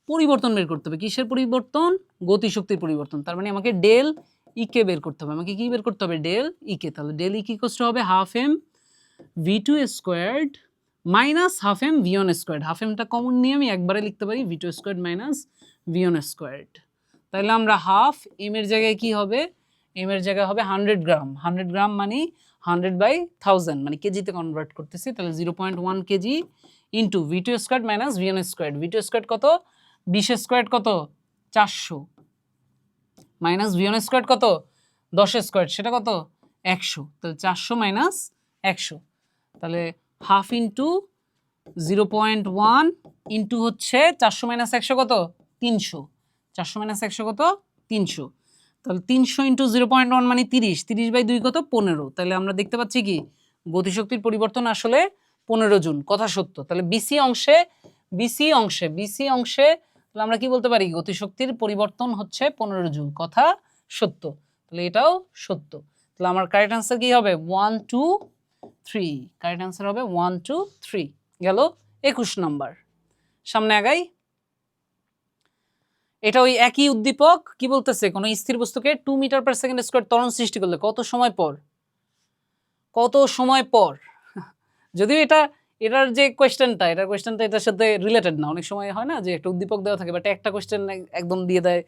পরিবর্তন বের করতে হবে, কিসের পরিবর্তন, গতিশক্তির পরিবর্তন। তার মানে আমাকে ডেল ইকে বের করতে হবে, আমাকে কি বের করতে হবে, ডেল ইকে। তাহলে ডেল ইকে ইকুয়ালস টু হবে half M v2 squared minus half M v1 squared. Half এমটা কমন নিয়ে আমি একবারে লিখতে পারি v2 squared minus v1 squared. তাহলে আমরা হাফ এম এর জায়গায় কি হবে, এম এর জায়গায় হবে 100 গ্রাম, 100 গ্রাম মানে 100 বাই 1000 মানে কেজিতে কনভার্ট করতেছি, তাহলে 0.1 KG into v2 squared minus v1 squared. v2 squared কত, 20 স্কোয়ার্ড কত 400, মাইনাস v1 স্কোয়ার্ড কত 10 স্কোয়ার্ড সেটা কত 100, তাহলে 400 মাইনাস 100, তাহলে হাফ ইন্টু 0.1 ইন্টু হচ্ছে 400 মাইনাস 100 কত 300, 400 মাইনাস 100 কত 300, তাহলে 300 ইন্টু 0.1 মানে 30, 30 বাই 2 কত 15। তাহলে আমরা দেখতে পাচ্ছি কি গতিশক্তির পরিবর্তন আসলে 15 জুল, কথা সত্য। তাহলে বিসি অংশে, বিসি অংশে, বিসি অংশে তাহলে আমরা কি বলতে পারি, গতিশক্তির পরিবর্তন হচ্ছে 15 জুল, কথা সত্য। তাহলে এটাও সত্য। তাহলে আমার কারেক্ট আনসার কি হবে 1 2 3, কারেক্ট আনসার হবে 1 2 3। গেল 21 নাম্বার। সামনে আগাই। এটা ওই একই উদ্দীপক, কি বলতেছে, কোনো স্থির বস্তুকে 2 মিটার পার সেকেন্ড স্কয়ার ত্বরণ সৃষ্টি করলে কত সময় পর, কত সময় পর। যদিও এটা, এটার যে কোয়েশ্চেনটা, এটার কোয়েশ্চেনটা এটার সাথে রিলেটেড না। অনেক সময় হয় না যে একটা উদ্দীপক দেওয়া থাকে, বাট একটা কোয়েশ্চেন একদম দিয়ে দেয়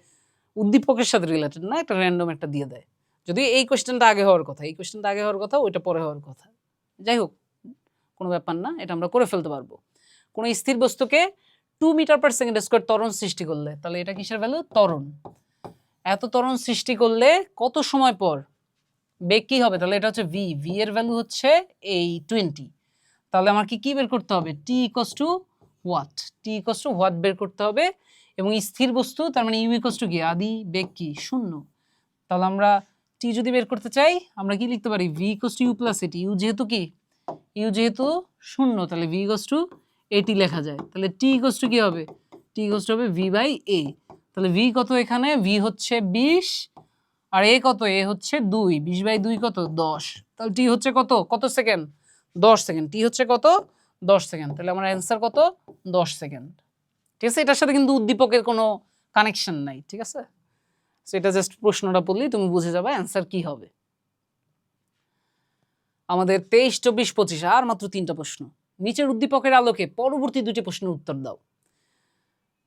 উদ্দীপকের সাথে রিলেটেড না, একটা র্যান্ডম একটা দিয়ে দেয়। যদি এই কোয়েশ্চেনটা আগে হওয়ার কথা, এই কোয়েশ্চেনটা আগে হওয়ার কথা, ওইটা পরে হওয়ার কথা। যাই হোক, কোনো ব্যাপার না, এটা আমরা করে ফেলতে পারবো। কোনো স্থির বস্তুকে 2 মিটার পার সেকেন্ড স্কয়ার ত্বরণ সৃষ্টি করলে, তাহলে এটা কিসের ভ্যালু, ত্বরণ। এত ত্বরণ সৃষ্টি করলে কত সময় পর বেগ কি হবে, তাহলে এটা হচ্ছে ভি, ভি এর ভ্যালু হচ্ছে এই 20। তাহলে আমার কি বের করতে হবে, T equals to what, T equals to what বের করতে হবে। এবং স্থির বস্তু তার মানে ইউ ইকুয়ালস টু কি, আদি বেগ কি 0। তাহলে আমরা টি যদি বের করতে চাই আমরা কি লিখতে পারি, v equals to you plus a t. U যেহেতু কি, ইউ যেহেতু 0, তাহলে ভি ইকুয়ালস টু এটি লেখা যায়। তাহলে টি ইকুয়ালস টু কি হবে, টি ইকুয়ালস টু হবে ভি বাই এ। তাহলে ভি কত, এখানে ভি হচ্ছে 20 আর এ কত, এ হচ্ছে 2, 20 বাই 2 কত 10। তাহলে টি হচ্ছে কত, কত সেকেন্ড 10 সেকেন্ড, টি হচ্ছে কত 10 সেকেন্ড। তাহলে আমার অ্যান্সার কত 10 সেকেন্ড। ঠিক আছে, এটার সাথে কিন্তু উদ্দীপকের কোনো কানেকশন নাই, ঠিক আছে। সেটা জাস্ট প্রশ্নটা পড়লেই তুমি বুঝে যাবে অ্যান্সার কি হবে। আমাদের 23 24 25 আর মাত্র 3টা প্রশ্ন। নিচের উদ্দীপকের আলোকে পরবর্তী 2টি প্রশ্নের উত্তর দাও।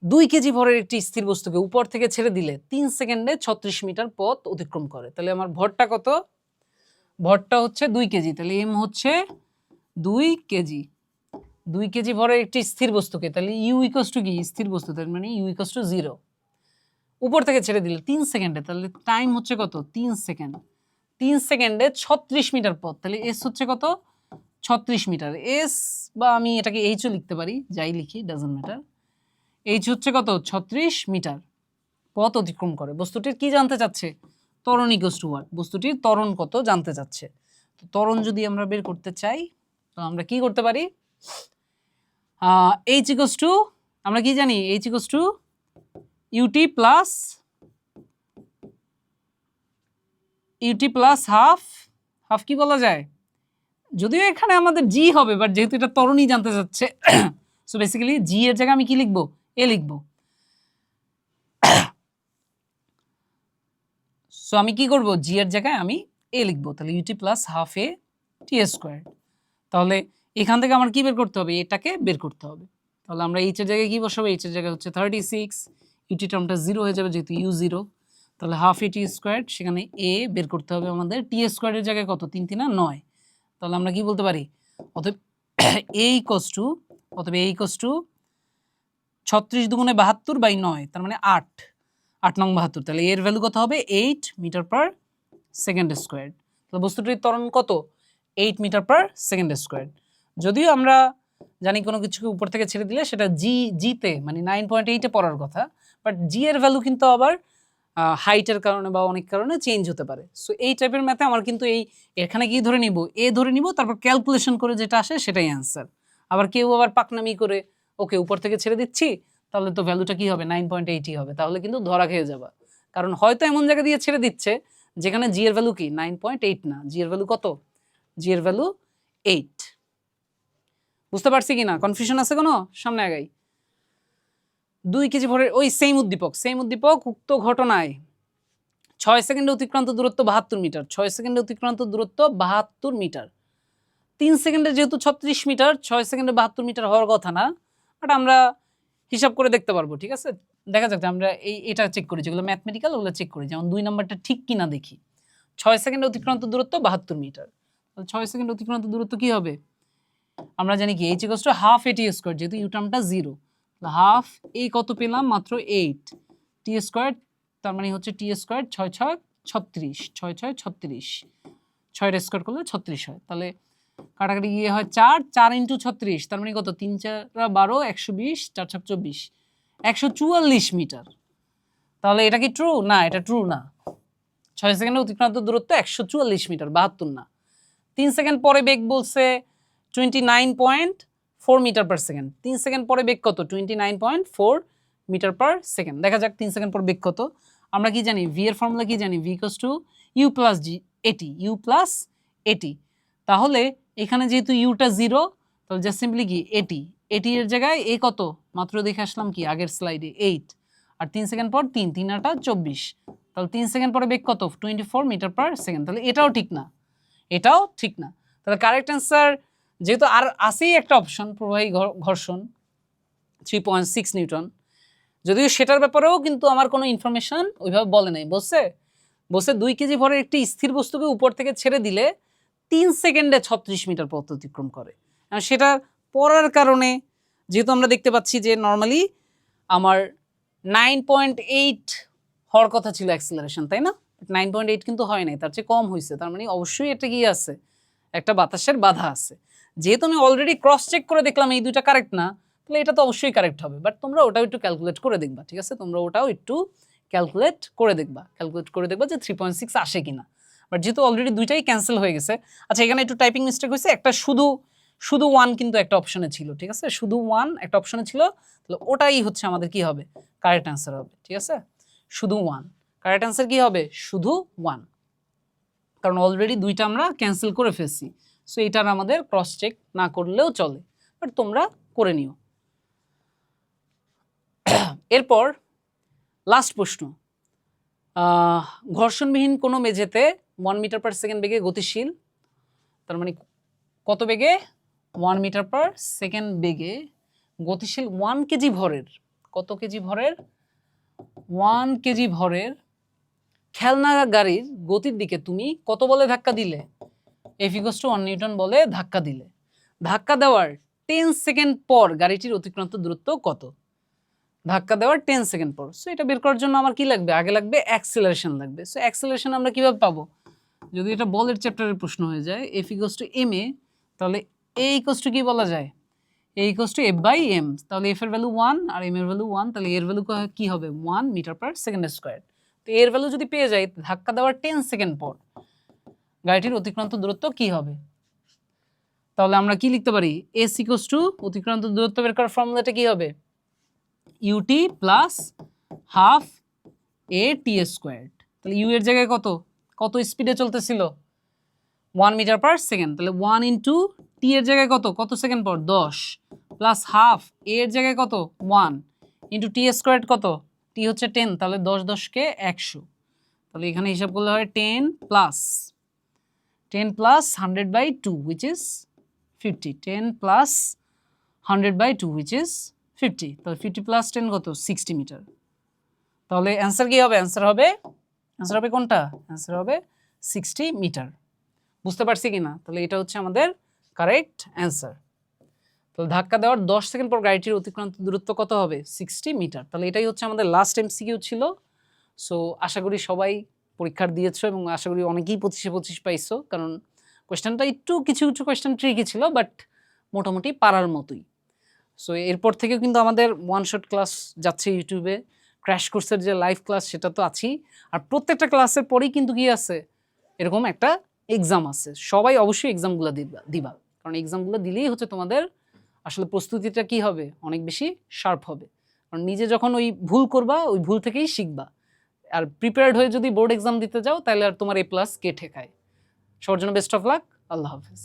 2 কেজি ভরের একটি স্থির বস্তুকে উপর থেকে ছেড়ে দিলে 3 সেকেন্ডে 36 মিটার পথ অতিক্রম করে। তাহলে আমার ভরটা কত, ভরটা হচ্ছে 2 কেজি, তাহলে এম হচ্ছে 2 কেজি 2 কেজি ভরের একটি স্থির বস্তুকে, তাহলে ইউ ইকস টু কি স্থির বস্তু, তার মানে ইউ ইকস টু 0, উপর থেকে ছেড়ে দিলে 3 সেকেন্ডে, তাহলে টাইম হচ্ছে কত 3 সেকেন্ড, 3 সেকেন্ডে 36 মিটার পথ, তাহলে এস হচ্ছে কত 36 মিটার। এস বা আমি এটাকে এইচও লিখতে পারি, যাই লিখি ডাজন্ট ম্যাটার। এইচ হচ্ছে কত 36 মিটার পথ অতিক্রম করে। বস্তুটির কি জানতে চাচ্ছে, ত্বরণ ইকস টু ওয়াট, বস্তুটির ত্বরণ কত জানতে চাচ্ছে। তো ত্বরণ যদি আমরা বের করতে চাই তো আমরা কি করতে পারি, এইচ ইকস টু, আমরা কি জানি h equals to u t plus half, half কি বলা যায়, যদিও এখানে আমাদের জি হবে, বাট যেহেতু এটা ত্বরণই জানতে চাচ্ছে সো বেসিক্যালি জি এর জায়গায় আমি কি লিখবো, এ লিখবো। সো আমি কি করব, জি এর জায়গায় আমি এ লিখবো, তাহলে ইউটি প্লাস হাফ এ টি স্কোয়ার। তাহলে এখান থেকে আমার কি বের করতে হবে, এটাকে বের করতে হবে। তাহলে আমরা এইচ এর জায়গায় কি বসাবো, এইচ এর জায়গায় হচ্ছে 36, ইউটি টার্মটা 0 হয়ে যাবে যেহেতু ইউ 0, তাহলে হাফ এ টি স্কোয়ার, সেখানে এ বের করতে হবে আমাদের, টি স্কোয়ারের জায়গায় কত 3 3 9, তাহলে আমরা কি বলতে পারি, অতএব এ ইকস টু, অতএব এ ইকস টু 36 দুগুণে 72/9, তার মানে 8 নং 72, তাহলে এর ভ্যালু কত হবে 8 মিটার পার সেকেন্ড স্কোয়ার। তাহলে বস্তুটির ত্বরণ কত 8 মিটার পার সেকেন্ড স্কোয়ার। যদিও আমরা জানি কোনো কিছুকে উপর থেকে ছেড়ে দিলে সেটা জিতে মানে 9.8-এ পড়ার কথা, বাট জি এর ভ্যালু কিন্তু আবার হাইটের কারণে বা অনেক কারণে চেঞ্জ হতে পারে। সো এই টাইপের ম্যাথে আমার কিন্তু এখানে কি ধরে নিব, এ ধরে নিব, তারপর ক্যালকুলেশন করে যেটা আসে সেটাই অ্যান্সার। আবার কেউ আবার পাকনামি করে ওকে উপর থেকে ছেড়ে দিচ্ছি, তাহলে তো ভ্যালুটা কি হবে 9.8-ই হবে, তাহলে কিন্তু ধরা খেয়ে যাবা। কারণ হয়তো এমন জায়গা দিয়ে ছেড়ে দিচ্ছে যেখানে জি এর ভ্যালু কি 9.8 না, জি এর ভ্যালু কত, জি এর ভ্যালু 8। বুঝতে পারছি কি না, কনফিউশন আছে কোনো, সামনে আগাই। 2 কেজি ভরের ওই সেম উদ্দীপক উক্ত ঘটনায় 6 সেকেন্ডে অতিক্রান্ত দূরত্ব 72 মিটার, 6 সেকেন্ডে অতিক্রান্ত দূরত্ব 72 মিটার, 3 সেকেন্ডে যেহেতু 36 মিটার, 6 সেকেন্ডে 72 মিটার হওয়ার কথা না, বাট আমরা হিসাব করে দেখতে পারবো, ঠিক আছে। দেখা যাক যে আমরা এটা চেক করি, যেগুলো ম্যাথমেটিক্যাল ওগুলো চেক করি, যেমন 2 নাম্বারটা ঠিক কিনা দেখি। 6 সেকেন্ডে অতিক্রান্ত দূরত্ব 72 মিটার, 6 সেকেন্ডে অতিক্রান্ত দূরত্ব কি হবে, আমরা জানি কি H equals to half A T square, যেহেতু ইউ টার্মটা 0, হাফ এই কত পেলাম মাত্র 8 টি স্কোয়ার, তার মানে হচ্ছে টি স্কোয়ার 6 6 36, 6 6 36, 6 এর স্কোয়ার করলে 36 হয়, তাহলে কাটাকাটি গিয়ে হয় 4 4 ইন্টু 36, তার মানে কত 3 4 12 120 4 6 24 144 মিটার। তাহলে এটা কি ট্রু, না এটা ট্রু না। 6 সেকেন্ডে অতিক্রান্ত দূরত্ব 144 মিটার, 72 না। 3 সেকেন্ড পরে বেগ বলছে 29.4 মিটার পার সেকেন্ড, 3 সেকেন্ড পরে বেগ কত 29.4 মিটার পার সেকেন্ড। দেখা যাক 3 সেকেন্ড পর বেগ কত। আমরা কি জানি, ভি এর ফর্মুলা কি জানি, V equals to you plus G এটি, ইউ প্লাস এটি। তাহলে এখানে যেহেতু ইউটা 0, তাহলে জাস্ট সিম্পলি কি এটি, এটি এর জায়গায় এ কত মাত্র দেখে আসলাম কি আগের স্লাইডে 8, আর 3 সেকেন্ড পর 3 3 8 24, তাহলে 3 সেকেন্ড পরে বেগ কত 24 মিটার পার সেকেন্ড। তাহলে এটাও ঠিক না, এটাও ঠিক না। তাহলে কারেক্ট অ্যান্সার যেহেতু আর আসেই একটা অপশন প্রবাহী ঘর্ষণ 3.6 নিউটন, যদিও সেটার ব্যাপারেও কিন্তু আমার কোনো ইনফরমেশন ওইভাবে বলে নাই, বলছে 2 কেজি ভরের একটি স্থির বস্তুকে উপর থেকে ছেড়ে দিলে 3 সেকেন্ডে 36 মিটার পথ অতিক্রম করে। সেটা পড়ার কারণে যেহেতু আমরা দেখতে পাচ্ছি যে নর্মালি আমার 9.8 হওয়ার কথা ছিল অ্যাক্সিলারেশন, তাই না, 9.8 কিন্তু হয় নাই, তার চেয়ে কম হয়েছে, তার মানে অবশ্যই এটা কি আছে, একটা বাতাসের বাধা আছে। যেহেতু আমি অলরেডি ক্রস চেক করে দেখলাম এই দুইটা কারেক্ট না, তাহলে এটা তো অবশ্যই কারেক্ট হবে, বাট তোমরা ওটাও একটু ক্যালকুলেট করে দেখবা, ঠিক আছে, তোমরা ওটাও একটু ক্যালকুলেট করে দেখবা যে 3.6 আসে কিনা। বাট যেহেতু অলরেডি দুইটাই ক্যান্সেল হয়ে গেছে, আচ্ছা এখানে একটু টাইপিং মিস্টেক হয়েছে, একটা শুধু 1 কিন্তু একটা অপশনে ছিল, ঠিক আছে, শুধু 1 একটা অপশনে ছিল, তাহলে ওটাই হচ্ছে আমাদের কি হবে কারেক্ট অ্যান্সার হবে, ঠিক আছে, শুধু 1 কারেক্ট অ্যান্সার কি হবে, শুধু 1, কারণ অলরেডি দুইটা আমরা ক্যান্সেল করে ফেলছি। সো এটার আমাদের ক্রস চেক না করলেও চলে, বাট তোমরা করে নিও। এরপর লাস্ট প্রশ্ন, ঘর্ষণবিহীন কোনো মেঝেতে 1 মিটার পার সেকেন্ড বেগে গতিশীল, তার মানে কত বেগে 1 মিটার পার সেকেন্ড বেগে গতিশীল 1 কেজি ভরের, কত কেজি ভরের 1 কেজি ভরের খেলনা গাড়ির গতির দিকে তুমি কত বলে ধাক্কা দিলে, F = 1 নিউটন বলে ধাক্কা দিলে। ধাক্কা দেওয়ার 10 সেকেন্ড পর গাড়িটির অতিক্রান্ত দূরত্ব কত? ধাক্কা দেওয়ার 10 সেকেন্ড পর। সো এটা বের করার জন্য আমার কি লাগবে? আগে লাগবে অ্যাক্সেলারেশন লাগবে। সো অ্যাক্সেলারেশন আমরা কিভাবে পাবো? যদি এটা বলের চ্যাপ্টারের প্রশ্ন হয়ে যায় F = ma, তাহলে A = কি বলা যায়? A = F/m। তাহলে F এর ভ্যালু 1 আর m এর ভ্যালু 1, তাহলে এর ভ্যালু কি হবে? 1 মিটার/সেকেন্ড স্কয়ার। তো এর ভ্যালু যদি পেয়ে যাই ধাক্কা দেওয়ার 10 সেকেন্ড পর গাড়িটির অতিক্রান্ত দূরত্ব কি হবে? তাহলে আমরা কি লিখতে পারি? S = অতিক্রান্ত দূরত্ব বের করার ফর্মুলাটা কি হবে? ut plus half at squared. তাহলে u এর জায়গায় কত স্পিডে চলতেছিল? 1 মিটার/সেকেন্ড। তাহলে 1 ইন্টু t এর জায়গায় কত সেকেন্ড পর? 10 প্লাস হাফ a এর জায়গায় 1 ইন্টু t স্কোয়ার্ড t হচ্ছে 10, তাহলে 10 10 100। তাহলে এখানে হিসাব করলে হয় 10 plus 100/2 which is 50। 10 plus 100/2 which is 50। তাহলে 50 প্লাস 10 60 মিটার। তাহলে অ্যান্সার কি হবে? অ্যান্সার হবে কোনটা? অ্যান্সার হবে 60 মিটার। বুঝতে পারছি কিনা? তাহলে এটা হচ্ছে আমাদের কারেক্ট অ্যান্সার। তাহলে ধাক্কা দেওয়ার 10 সেকেন্ড পর গাড়িটির অতিক্রান্ত দূরত্ব কত হবে? 60 মিটার। তাহলে এটাই হচ্ছে আমাদের লাস্ট MCQ ছিল। সো আশা করি সবাই পরীক্ষার দিয়েছো এবং আশা করি অনেকেই 25-25 পাইছো, কারণ কোয়েশ্চেনটা একটু কিছু কোয়েশ্চেন ট্রিকি ছিল, বাট মোটামুটি পারার মতোই। সো এরপর থেকেও কিন্তু আমাদের ওয়ান শট ক্লাস যাচ্ছে ইউটিউবে। ক্র্যাশ কোর্সের যে লাইভ ক্লাস সেটা তো আছেই, আর প্রত্যেকটা ক্লাসের পরেই কিন্তু কি আছে, এরকম একটা এক্সাম আছে। সবাই অবশ্যই এক্সামগুলো দিবা, কারণ এক্সামগুলো দিলেই হচ্ছে তোমাদের আসলে প্রস্তুতিটা কি হবে? অনেক বেশি শার্প হবে। কারণ নিজে যখন ওই ভুল করবা, ওই ভুল থেকেই শিখবা। আর প্রিপেয়ার্ড হয়ে যদি বোর্ড এক্সাম দিতে যাও, তাহলে আর তোমার A+ কে ঠেকায়। সবার জন্য বেস্ট অফ লাক। আল্লাহ হাফেজ।